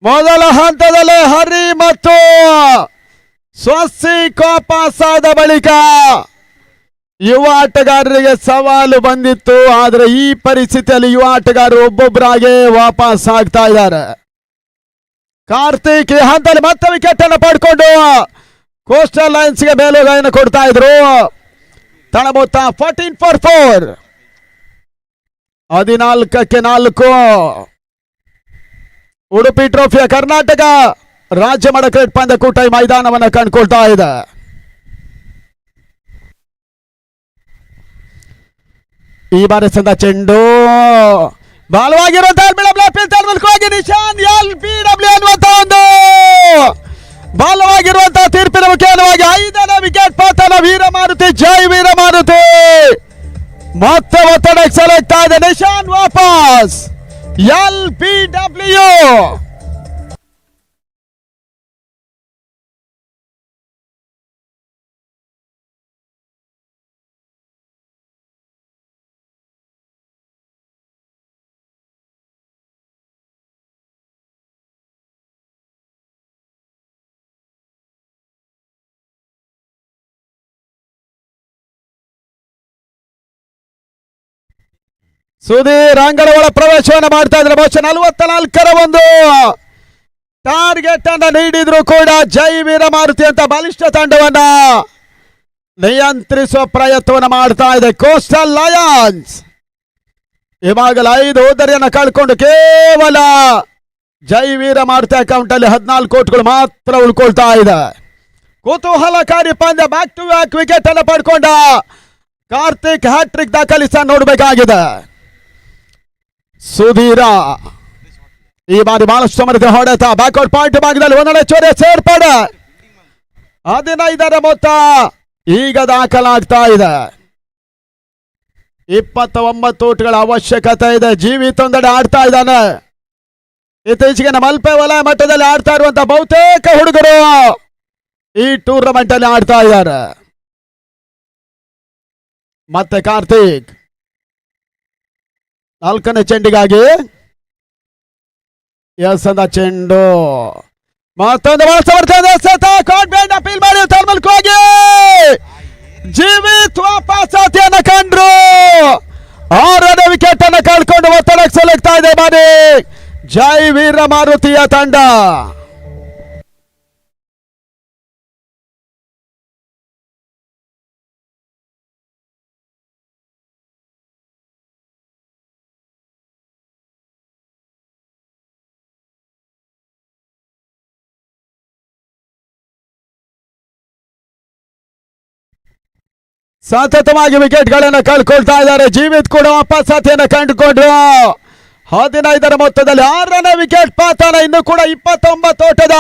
ಮೊದಲ ಹಂತದಲ್ಲಿ ಹರಿ ಮತ್ತು ಸ್ವಸ್ತಿ ವಾಪಸ್ ಆದ ಬಳಿಕ ಯುವ ಆಟಗಾರರಿಗೆ ಸವಾಲು ಬಂದಿತ್ತು. ಆದ್ರೆ ಈ ಪರಿಸ್ಥಿತಿಯಲ್ಲಿ ಯುವ ಆಟಗಾರರು ಒಬ್ಬೊಬ್ಬರಾಗೆ ವಾಪಸ್ ಆಗ್ತಾ ಇದ್ದಾರೆ. ಕಾರ್ತಿಕ್ ಈ ಹಂತದಲ್ಲಿ ಮತ್ತೆ ವಿಕೆಟ್ ಅನ್ನು ಪಡ್ಕೊಂಡು ಕೋಸ್ಟಲ್ ಲೈನ್ಸ್ಗೆ ಮೇಲುಗೈಯನ್ನು ಕೊಡ್ತಾ ಇದ್ರು. ತಳ ಮೊತ್ತ 14 for 4 14ಕ್ಕೆ 4. ಉಡುಪಿ ಟ್ರೋಫಿಯ ಕರ್ನಾಟಕ ರಾಜ್ಯ ಮಟ್ಟ ಕ್ರಿಕೆಟ್ ಪಂದ್ಯಕೂಟ ಈ ಮೈದಾನವನ್ನು ಕಂಡುಕೊಳ್ತಾ ಇದೆ. ಈ ಬಾರಿ ಸಂದ ಚೆಂಡು ಬಾಲವಾಗಿರುವಂತಹ ನಿಶಾನ್ LBW ಅನ್ನುವಂತ ಒಂದು ಬಾಲವಾಗಿರುವಂತಹ ತೀರ್ಪಿನ ಮುಖೇನವಾಗಿ 5ನೇ ವಿಕೆಟ್ ಪತನ. ವೀರಮಾರುತಿ ಜೈ ವೀರಮಾರುತಿ ಮತ್ತೆ ಒತ್ತಡಕ್ಕೆ ಸೆಲೆಕ್ಟ್ ಆದ ನಿಶಾನ್ ವಾಪಸ್. LBW ಸುಧೀರ್ ಅಂಗಡ ಒಳ ಪ್ರವೇಶವನ್ನು ಮಾಡ್ತಾ ಇದ್ರೆ. ಬಹುಶಃ 44ರ ಒಂದು ಟಾರ್ಗೆಟ್ ಅನ್ನ ನೀಡಿದ್ರು ಕೂಡ ಜೈ ವೀರಮಾರುತಿ ಅಂತ ಬಲಿಷ್ಠ ತಂಡವನ್ನ ನಿಯಂತ್ರಿಸುವ ಪ್ರಯತ್ನವನ್ನು ಮಾಡ್ತಾ ಇದೆ ಕೋಸ್ಟಲ್ ಲಯನ್ಸ್. ಇವಾಗಲೇ 5 ಹೋದರಿಯನ್ನು ಕಳ್ಕೊಂಡು ಕೇವಲ ಜೈ ವೀರಮಾರುತಿ ಅಕೌಂಟ್ ಅಲ್ಲಿ 14 ಕೋಟಿಗಳು ಮಾತ್ರ ಉಳ್ಕೊಳ್ತಾ ಇದೆ. ಕುತೂಹಲಕಾರಿ ಪಂದ್ಯ. ಬ್ಯಾಕ್ ಟು ಬ್ಯಾಕ್ ವಿಕೆಟ್ ಅನ್ನು ಪಡ್ಕೊಂಡ ಕಾರ್ತಿಕ್ ಹ್ಯಾಟ್ರಿಕ್ ದಾಖಲಿಸ ನೋಡಬೇಕಾಗಿದೆ. ಸುಧೀರ ಈ ಬಾರಿ ಬಹಳಷ್ಟು ಸಮರ್ಥ ಹೊಡೆತ. ಬ್ಯಾಕ್ಔಟ್ ಪಾಯಿಂಟ್ ಭಾಗದಲ್ಲಿ ಒಂದೊಂದೇ ಚೋರೆ ಸೇರ್ಪಡೆ. 15ರ ಮೊತ್ತ ಈಗ ದಾಖಲಾಗ್ತಾ ಇದೆ. 29 ಓಟ್ಗಳ ಅವಶ್ಯಕತೆ ಇದೆ. ಜೀವಿತೊಂದೆಡೆ ಆಡ್ತಾ ಇದ್ದಾನೆ. ಇತ್ತೀಚೆಗೆ ನಮ್ಮ ಮಲ್ಪೆ ವಲಯ ಮಟ್ಟದಲ್ಲಿ ಆಡ್ತಾ ಇರುವಂತಹ ಬಹುತೇಕ ಹುಡುಗರು ಈ ಟೂರ್ನಮೆಂಟ್ ಅಲ್ಲಿ ಆಡ್ತಾ ಇದ್ದಾರೆ. ಮತ್ತೆ ಕಾರ್ತಿಕ್ 4ನೇ ಚೆಂಡಿಗಾಗಿ ಎಸದ ಚೆಂಡು. ಮತ್ತೊಂದು ಬಹಳ ಸಮರ್ಥ ಅಪೀಲ್ ಮಾಡಿ ತರ್ಮಲ್ಕೋಗಿ ಜೀವಿತ್ ವಾಪಸ್ ಆತಿಯನ್ನು ಕಂಡ್ರು. 6ನೇ ವಿಕೆಟ್ ಅನ್ನು ಕಳ್ಕೊಂಡು ಜೈ ವೀರ ಮಾರುತಿಯ ತಂಡ. ಸತತವಾಗಿ ವಿಕೆಟ್ ಗಳನ್ನು ಕಳ್ಕೊಳ್ತಾ ಇದ್ದಾರೆ. ಜೀವಿತ್ ಕೂಡ ಅಪಸಾಥಿಯನ್ನು ಕಂಡುಕೊಂಡ್ರು. 15ರ ಮೊತ್ತದಲ್ಲಿ 6ನೇ ವಿಕೆಟ್ ಪತನ. ಇನ್ನು ಕೂಡ 29 ಓಟದ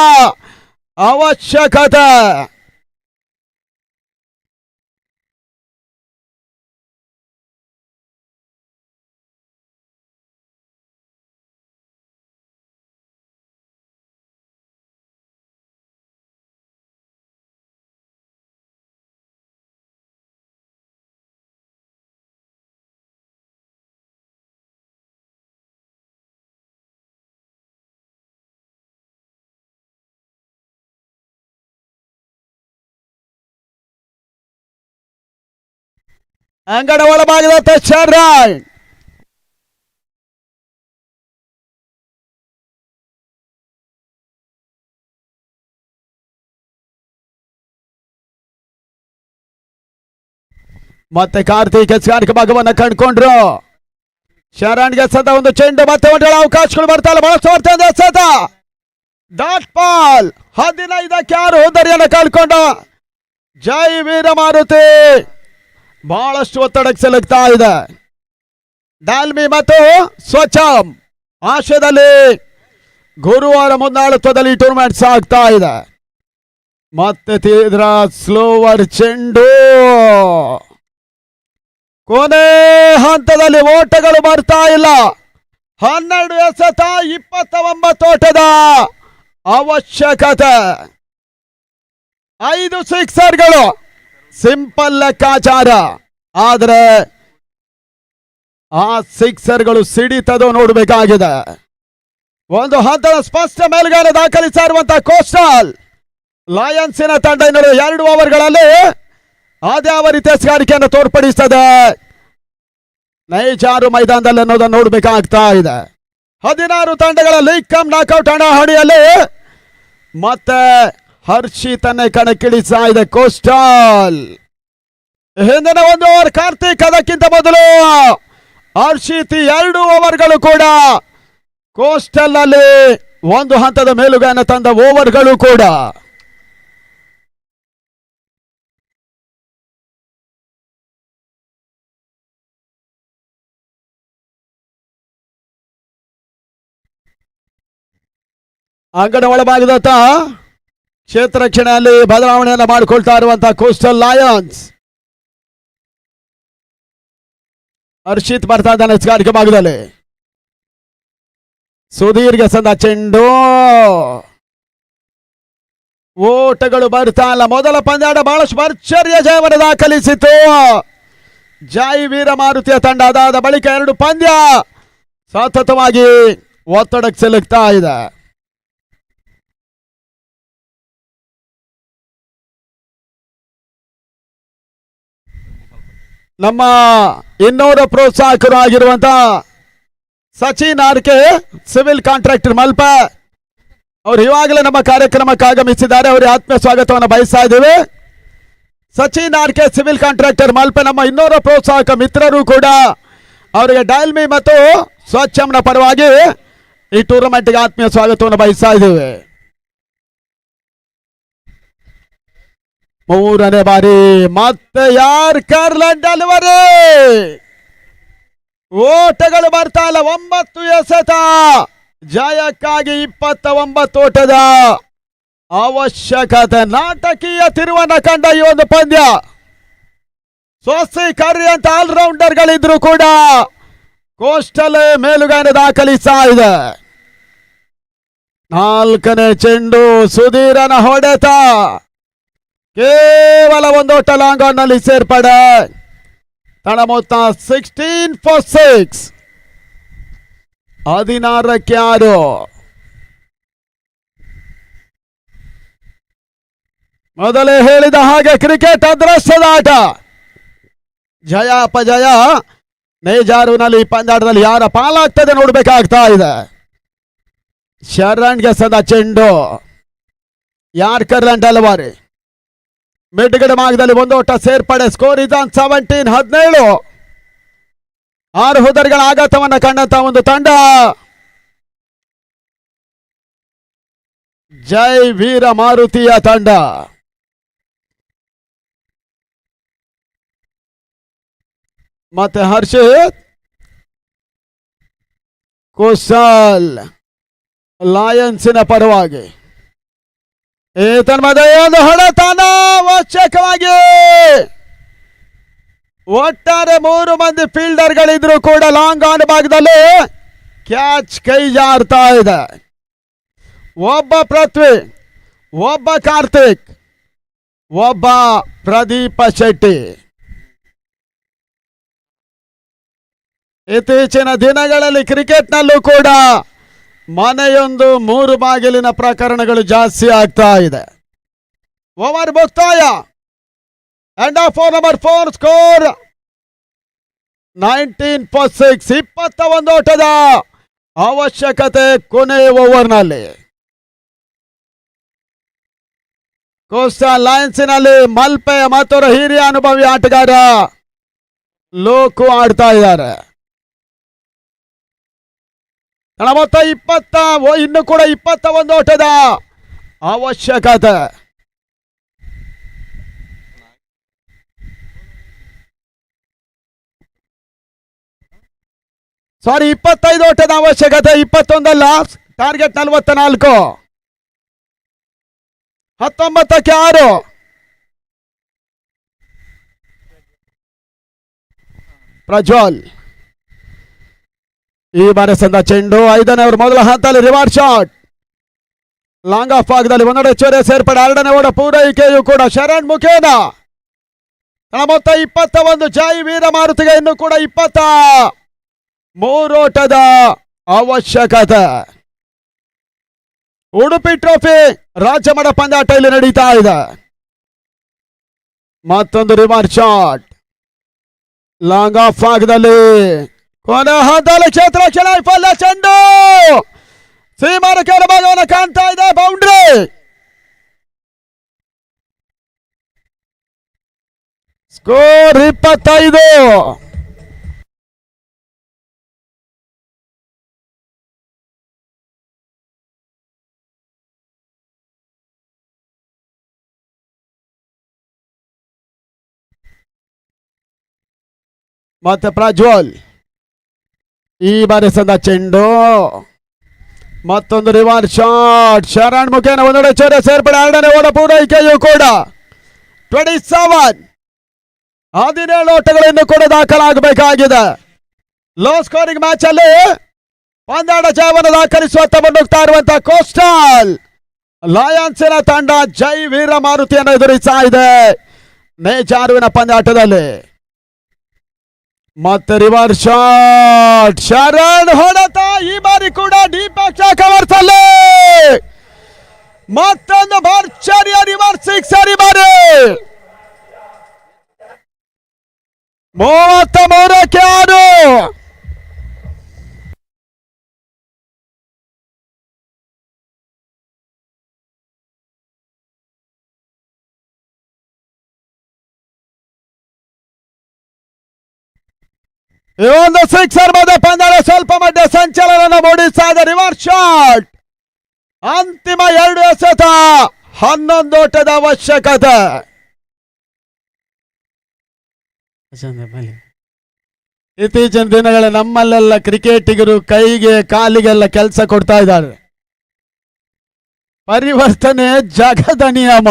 ಅವಶ್ಯಕತೆ. ಅಂಗಡ ಒಳಭಾಗದ ಶರ್ರಾಯ್ ಮತ್ತೆ ಕಾರ್ತಿಕ್ ಎಸ್ಗಾರಿಕೆ ಭಾಗವನ್ನ ಕಂಡುಕೊಂಡ್ರು. ಶರಣ್ಗೆ ಸತ ಒಂದು ಚೆಂಡು ಮತ್ತೆ ಒಂದೆರಡು ಅವಕಾಶಗಳು ಬರ್ತಾಯಿಲ್ಲ. ಬಹಳಷ್ಟು ಬರ್ತದೆ ಸತ ಡಾಟ್ ಬಾಲ್. 15ಕ್ಕೆ 6 ಹೋದರಿಯನ್ನು ಕಳ್ಕೊಂಡ ಜೈ ವೀರ ಮಾರುತಿ ಬಹಳಷ್ಟು ಒತ್ತಡಕ್ಕೆ ಸಿಲುಕ್ತಾ ಇದೆ. ಡಾಲ್ಮಿ ಮತ್ತು ಸ್ವಚ್ಛಂ ಆಶಯದಲ್ಲಿ ಗುರುವಾರ ಮುನ್ನಾಳತ್ವದಲ್ಲಿ ಟೂರ್ನಮೆಂಟ್ ಸಾಗ್ತಾ ಇದೆ. ಮತ್ತೆ ತೀವ್ರ ಸ್ಲೋವರ್ ಚೆಂಡು. ಕೊನೆ ಹಂತದಲ್ಲಿ ಓಟಗಳು ಬರ್ತಾ ಇಲ್ಲ. 12 ಎಸೆತ 29 ಓಟದ ಅವಶ್ಯಕತೆ. 5 ಸಿಕ್ಸರ್ಗಳು ಸಿಂಪಲ್ ಲೆಕ್ಕಾಚಾರ. ಆದರೆ ಆ ಸಿಕ್ಸರ್ಗಳು ಸಿಡಿತದು ನೋಡಬೇಕಾಗಿದೆ. ಒಂದು ಹಂತದ ಸ್ಪಷ್ಟ ಮೇಲುಗಡೆ ದಾಖಲಿಸಿರುವಂತಹ ಕೋಸ್ಟಲ್ ಲಯನ್ಸಿನ ತಂಡ ಇನ್ನು 2 ಓವರ್ಗಳಲ್ಲಿ ಅದ್ಯಾವ ರೀತಿಯ ಎಸೆಗಾರಿಕೆಯನ್ನು ತೋರ್ಪಡಿಸುತ್ತದೆ ನೈಜಾರು ಮೈದಾನದಲ್ಲಿ ಅನ್ನೋದನ್ನು ನೋಡಬೇಕಾಗ್ತಾ ಇದೆ. 16 ತಂಡಗಳ ಲೀಗ್ ಕಮ್ ನಾಕೌಟ್ ಹಣಾಹಣಿಯಲ್ಲಿ ಮತ್ತೆ ಹರ್ಷಿತನ್ನೇ ಕಣಕ್ಕಿಳಿಸ್ತಾ ಇದೆ ಕೋಸ್ಟಲ್. ಹಿಂದಿನ 1 ಓವರ್ ಕಾರ್ತಿಕ್, ಅದಕ್ಕಿಂತ ಮೊದಲು ಹರ್ಷಿತ್. 2 ಓವರ್ಗಳು ಕೂಡ ಕೋಸ್ಟಲ್ ನಲ್ಲಿ ಒಂದು ಹಂತದ ಮೇಲುಗೈನ ತಂದ ಓವರ್ಗಳು ಕೂಡ. ಅಂಗಡ ಒಳಭಾಗದತ್ತ ಕ್ಷೇತ್ರ ರಕ್ಷಣೆಯಲ್ಲಿ ಬದಲಾವಣೆಯನ್ನು ಮಾಡಿಕೊಳ್ತಾ ಇರುವಂತಹ ಕೋಸ್ಟಲ್ ಲಯನ್ಸ್. ಹರ್ಷಿತ್ ಬರ್ತಾ ಇದ್ದಾನೆ ಎಸೆಗಾರಿಕೆ ಭಾಗದಲ್ಲಿ. ಸುಧೀರ್ಗೆ ಸಂದ ಚೆಂಡು. ಓಟಗಳು ಬರ್ತಾ ಇಲ್ಲ. ಮೊದಲ ಪಂದ್ಯಾಟ ಬಹಳಷ್ಟು ಭರ್ಜರಿಯ ಜಯವನ್ನು ದಾಖಲಿಸಿತು ಜೈ ವೀರ ಮಾರುತಿಯ ತಂಡ. ಅದಾದ ಬಳಿಕ 2 ಪಂದ್ಯ ಸತತವಾಗಿ ಒತ್ತಡಕ್ಕೆ ಸಿಲುಕ್ತಾ ಇದೆ. ನಮ್ಮ ಇನ್ನೂರ ಪ್ರೋತ್ಸಾಹಕರು ಆಗಿರುವಂತಹ ಸಚಿನ್ ಆರ್ಕೆ, ಸಿವಿಲ್ ಕಾಂಟ್ರಾಕ್ಟರ್ ಮಲ್ಪ, ಅವರು ಇವಾಗಲೇ ನಮ್ಮ ಕಾರ್ಯಕ್ರಮಕ್ಕೆ ಆಗಮಿಸಿದ್ದಾರೆ. ಅವರಿಗೆ ಆತ್ಮೀಯ ಸ್ವಾಗತವನ್ನು ಬಯಸ್ತಾ ಇದ್ದೇವೆ. ಸಚಿನ್ ಆರ್ಕೆ, ಸಿವಿಲ್ ಕಾಂಟ್ರಾಕ್ಟರ್ ಮಲ್ಪ ನಮ್ಮ ಇನ್ನೂರ ಪ್ರೋತ್ಸಾಹಕ ಮಿತ್ರರು ಕೂಡ. ಅವರಿಗೆ ಡಾಲ್ಮಿ ಮತ್ತು ಸ್ವಚ್ಛಂನ ಪರವಾಗಿ ಈ ಟೂರ್ನಮೆಂಟ್ಗೆ ಆತ್ಮೀಯ ಸ್ವಾಗತವನ್ನು ಬಯಸ್ತಾ ಇದ್ದೇವೆ. 3ನೇ ಬಾರಿ ಮತ್ತೆ ಯಾರ್ಕರ್ ಡೆಲಿವರಿ. ಓಟಗಳು ಬರ್ತಾ ಇಲ್ಲ. 9 ಎಸೆತ ಜಯಕ್ಕಾಗಿ 29 ಓಟದ ಅವಶ್ಯಕತೆ. ನಾಟಕೀಯ ತಿರುವನ್ನ ಕಂಡ ಈ ಒಂದು ಪಂದ್ಯ. ಸ್ವಸ್ತಿ ಕರ್ರಿ ಅಂತ ಆಲ್ರೌಂಡರ್ ಗಳಿದ್ರು ಕೂಡ ಕೋಸ್ಟಲ್ ಮೇಲುಗೈನ ದಾಖಲಿಸ್ತಾ ಇದೆ. 4ನೇ ಚೆಂಡು ಸುಧೀರನ ಹೊಡೆತ. ಕೇವಲ 1 ಓಟ ಲಾಂಗ್ ಆನ್ ನಲ್ಲಿ ಸೇರ್ಪಡೆ. ತಡ ಮೊತ್ತ 16 for 6. 16ಕ್ಕೆ 6. ಮೊದಲೇ ಹೇಳಿದ ಹಾಗೆ ಕ್ರಿಕೆಟ್ ಅದೃಷ್ಟದ ಆಟ. ಜಯ ಅಪಜಯ ನೇಜಾರುನಲ್ಲಿ ಪಂದ್ಯಾಟದಲ್ಲಿ ಯಾರ ಪಾಲಾಗ್ತದೆ ನೋಡ್ಬೇಕಾಗ್ತಾ ಇದೆ. ಶರಣ್ಗೆ ಸದಾ ಚೆಂಡು ಯಾರ್ಕರ್ ಅಲ್ವಾರಿ ಮಿಡ್ಗಡೆ ಭಾಗದಲ್ಲಿ ಒಂದು ಓಟ ಸೇರ್ಪಡೆ. Score is on 17-17. 6 ಹುದರಿಗಳ ಆಘಾತವನ್ನ ಕಂಡಂತ ಒಂದು ತಂಡ ಜೈ ವೀರ ಮಾರುತಿಯ ತಂಡ. ಮತ್ತೆ ಹರ್ಷಿತ್ ಕುಶಲ್ ಲಯನ್ಸಿನ ಪರವಾಗಿ ಒಂದು ಹೊಡೆತಾನ ಅವಶ್ಯಕವಾಗಿ. ಒಟ್ಟಾರೆ 3 ಮಂದಿ ಫೀಲ್ಡರ್ಗಳಿದ್ರು ಕೂಡ ಲಾಂಗ್ ಆನ್ ಭಾಗದಲ್ಲಿ ಕ್ಯಾಚ್ ಕೈ ಜಾರ್ತಾ ಇದೆ. ಒಬ್ಬ ಪೃಥ್ವಿ, ಒಬ್ಬ ಕಾರ್ತಿಕ್, ಒಬ್ಬ ಪ್ರದೀಪ ಶೆಟ್ಟಿ. ಇತ್ತೀಚಿನ ದಿನಗಳಲ್ಲಿ ಕ್ರಿಕೆಟ್ನಲ್ಲೂ ಕೂಡ ಮನೆಯೊಂದು 3 ಬಾಗಿಲಿನ ಪ್ರಕರಣಗಳು ಜಾಸ್ತಿ ಆಗ್ತಾ ಇದೆ. ಓವರ್ ಮುಕ್ತಾಯ. End of over number 4. Score 19 for 6. 21 ಓಟದ ಅವಶ್ಯಕತೆ ಕೊನೆಯ ಓವರ್ನಲ್ಲಿ. ಕೋಸ್ಟಲ್ ಲಯನ್ಸಿನಲ್ಲಿ ಮಲ್ಪೆ ಮತ್ತೊಬ್ಬ ಹಿರಿಯ ಅನುಭವಿ ಆಟಗಾರ ಲೋಕು ಆಡ್ತಾ ಇದ್ದಾರೆ. ಮೊತ್ತ 20, ಇನ್ನು ಕೂಡ 21 ಓಟದ ಅವಶ್ಯಕತೆ. ಸಾರಿ 25 ಓಟದ ಅವಶ್ಯಕತೆ, 21 ಅಲ್ಲ. ಟಾರ್ಗೆಟ್ 44. 19ಕ್ಕೆ 6. ಪ್ರಜ್ವಲ್ ಈ ಬಾರಿ ಸಂದ ಚೆಂಡು 5ನೇ ಓವರ್ ಮೊದಲ ಹಂತದಲ್ಲಿ ರಿವರ್ಸ್ ಶಾಟ್. ಲಾಂಗ್ ಆಫ್ ಭಾಗದಲ್ಲಿ ಒಂದೆಡೆ ಚೊರೆ ಸೇರ್ಪಡೆ. 2ನೇ ಓವರ್ ಪೂರೈಕೆಯೂ ಕೂಡ ಶರಣ್ ಮುಖೇನ. ಮೊತ್ತ 21. ಜೈ ವೀರ ಮಾರುತಿಗೆ ಇನ್ನು ಕೂಡ 23 ಓಟದ ಅವಶ್ಯಕತೆ. ಉಡುಪಿ ಟ್ರೋಫಿ ರಾಜ್ಯ ಮಟ್ಟ ಪಂದ್ಯಾಟ ಇಲ್ಲಿ ನಡೀತಾ ಇದೆ. ಮತ್ತೊಂದು ರಿವರ್ಸ್ ಶಾಟ್ ಲಾಂಗ್ ಆಫ್ ಭಾಗದಲ್ಲಿ. ಕೊನೆ ಹಂತದಲ್ಲಿ ಕ್ಷೇತ್ರ ನೈಫಲ್ಯ. ಚೆಂಡು ಸೀಮಾರ ಭಾಗವನ್ನು ಕಾಣ್ತಾ ಇದೆ. ಬೌಂಡ್ರಿ. ಸ್ಕೋರ್ 25. ಮತ್ತೆ ಪ್ರಜ್ವಲ್ ಈ ಬಾರಿ ಸಂದ ಚೆಂಡು. ಮತ್ತೊಂದು ರಿವರ್ಸ್ ಶಾಟ್ ಶರಣ್ ಮುಖೇನ ಒಂದೆಡೆ ಚೊರೆ ಸೇರ್ಪಡೆ. 2ನೇ ಓವರ್ ಪೂರೈಕೆಯೂ ಕೂಡ 27. 17 ಓಟಗಳನ್ನು ಕೂಡ ದಾಖಲಾಗಬೇಕಾಗಿದೆ. ಲೋ ಸ್ಕೋರಿಂಗ್ ಮ್ಯಾಚ್ ಅಲ್ಲಿ ಪಂದ್ಯಾಟ ಜಯವನ್ನು ದಾಖಲಿಸುವತ್ತ ಮುನ್ನುಗ್ತಾ ಇರುವಂತಹ ಕೋಸ್ಟಲ್ ಲಯನ್ಸಿನ ತಂಡ ಜೈ ವೀರ ಮಾರುತಿಯನ್ನು ಎದುರಿಸ್ತಾ ಇದೆ ಮೇಜಾರುವಿನ ಪಂದ್ಯಾಟದಲ್ಲಿ. ಮತ್ತೆ ರಿವರ್ಸ್ ಶಾಟ್ ಶರಣ್ ಹೊಡೆತ. ಈ ಬಾರಿ ಕೂಡ ಡೀಪ್ ಕವರ್ಸ್ ಅಲ್ಲಿ ಮತ್ತೊಂದು ಭರ್ಜರಿಯ ರಿವರ್ಸ್ ಸಿಕ್ಸರ್. ಈ ಬಾರಿ 33ಕ್ಕೆ 6. ಈ ಒಂದು ಸಿಕ್ಸರ್ ಮಧ್ಯೆ ಪಂದ್ಯ ಸ್ವಲ್ಪ ಮಧ್ಯೆ ಸಂಚಲನ ಮೂಡಿಸ್ತಾ ಇದೆ. ರಿವರ್ಸ್ ಶಾಟ್ ಅಂತಿಮ 2 ಎಸೆತ. 11 ಓಟದ ಅವಶ್ಯಕತೆ. ಇತ್ತೀಚಿನ ದಿನಗಳ ನಮ್ಮಲ್ಲೆಲ್ಲ ಕ್ರಿಕೆಟಿಗರು ಕೈಗೆ ಕಾಲಿಗೆಲ್ಲ ಕೆಲಸ ಕೊಡ್ತಾ ಇದ್ದಾರೆ. ಪರಿವರ್ತನೆ ಜಗದ ನಿಯಮ.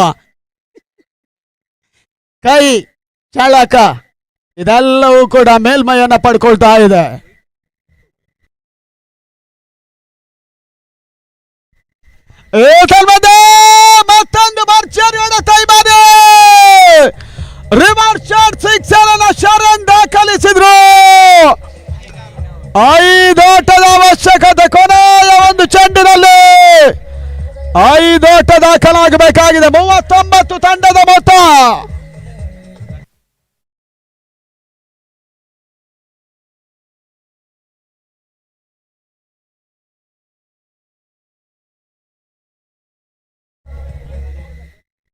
ಕೈ ಚಳಕ ಇದೆಲ್ಲವೂ ಕೂಡ ಮೇಲ್ಮೈಯನ್ನ ಪಡ್ಕೊಳ್ತಾ ಇದೆ. ಮತ್ತೊಂದು ಭರ್ಜರಿ ಹೊಡೆತ. ರಿವರ್ಸ್ ಶಾಟ್ ಸಿಕ್ಸರ್ ಅನ್ನ ಶರಣ್ ದಾಖಲಿಸಿದ್ರು. 5 ಓಟದ ಅವಶ್ಯಕತೆ. ಕೊನೆಯ ಒಂದು ಚೆಂಡಿನಲ್ಲಿ 5 ಓಟ ದಾಖಲಾಗಬೇಕಾಗಿದೆ. 39 ತಂಡದ ಮೊತ್ತ.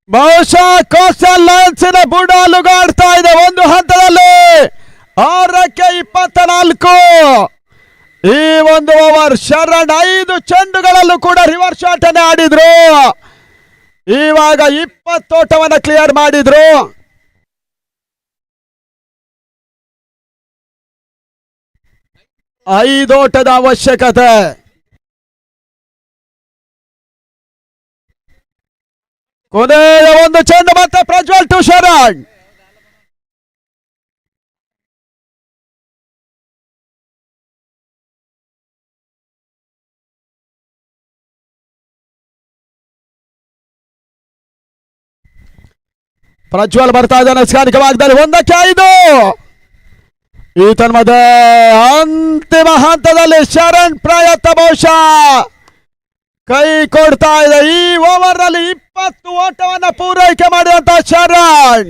ಬಹುಶಃ ಕೋಸ್ಟಲ್ ಲಯನ್ಸಿನ ಬುಡ ಅಲುಗಾಡ್ತಾ ಇದೆ ಒಂದು ಹಂತದಲ್ಲಿ 6-24. ಈ ಒಂದು ಓವರ್ ಶರಣ್ 5 ಚೆಂಡುಗಳಲ್ಲೂ ಕೂಡ ರಿವರ್ಸ್ ಶಾಟ್ ಅನ್ನು ಆಡಿದ್ರು. ಇವಾಗ 20 ಓಟವನ್ನ ಕ್ಲಿಯರ್ ಮಾಡಿದ್ರು. ಐದು ಓಟದ ಅವಶ್ಯಕತೆ. ಕೊನೆಯ ಒಂದು ಚೆಂಡು ಮತ್ತೆ ಪ್ರಜ್ವಲ್ ಟು ಶರಣ್. ಪ್ರಜ್ವಲ್ ಬರ್ತಾ ಇದ್ದಾನೆ ಸ್ಕಾನಿಕ ಭಾಗದಲ್ಲಿ 1-5. ಈ ತನ್ಮಧ್ಯೆ ಅಂತಿಮ ಹಂತದಲ್ಲಿ ಶರಣ್ ಪ್ರಯತ್ನ ಬಹುಶಃ ಕೈ ಕೊಡ್ತಾ ಇದೆ. ಈ ಓವರ್ ನಲ್ಲಿ 20 ಓಟವನ್ನ ಪೂರೈಕೆ ಮಾಡಿದಂತ ಶರಣ್,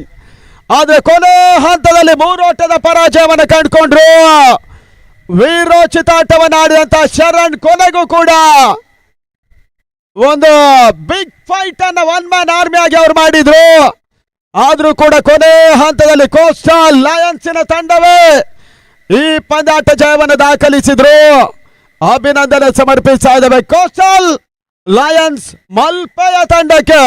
ಆದ್ರೆ ಕೊನೆ ಹಂತದಲ್ಲಿ 3 ಓಟದ ಪರಾಜಯವನ್ನು ಕಂಡುಕೊಂಡ್ರು. ವೀರೋಚಿತ ಆಟವನ್ನು ಆಡಿದಂತ ಶರಣ್ ಕೊನೆಗೂ ಕೂಡ ಒಂದು ಬಿಗ್ ಫೈಟ್ ಅನ್ನ 1 ಮ್ಯಾನ್ ಆರ್ಮಿ ಆಗಿ ಅವ್ರು ಮಾಡಿದ್ರು. ಆದ್ರೂ ಕೂಡ ಕೊನೆ ಹಂತದಲ್ಲಿ ಕೋಸ್ಟಲ್ ಲಯನ್ಸಿನ ತಂಡವೇ ಈ ಪಂದ್ಯಾಟ ಜಯವನ್ನು ದಾಖಲಿಸಿದ್ರು. ಅಭಿನಂದನೆ ಸಮರ್ಪಿಸ್ತಾ ಇದ್ದೇವೆ ಕೋಸ್ಟಲ್ ಲಯನ್ಸ್ ಮಲ್ಪೆಯ ತಂಡಕ್ಕೆ.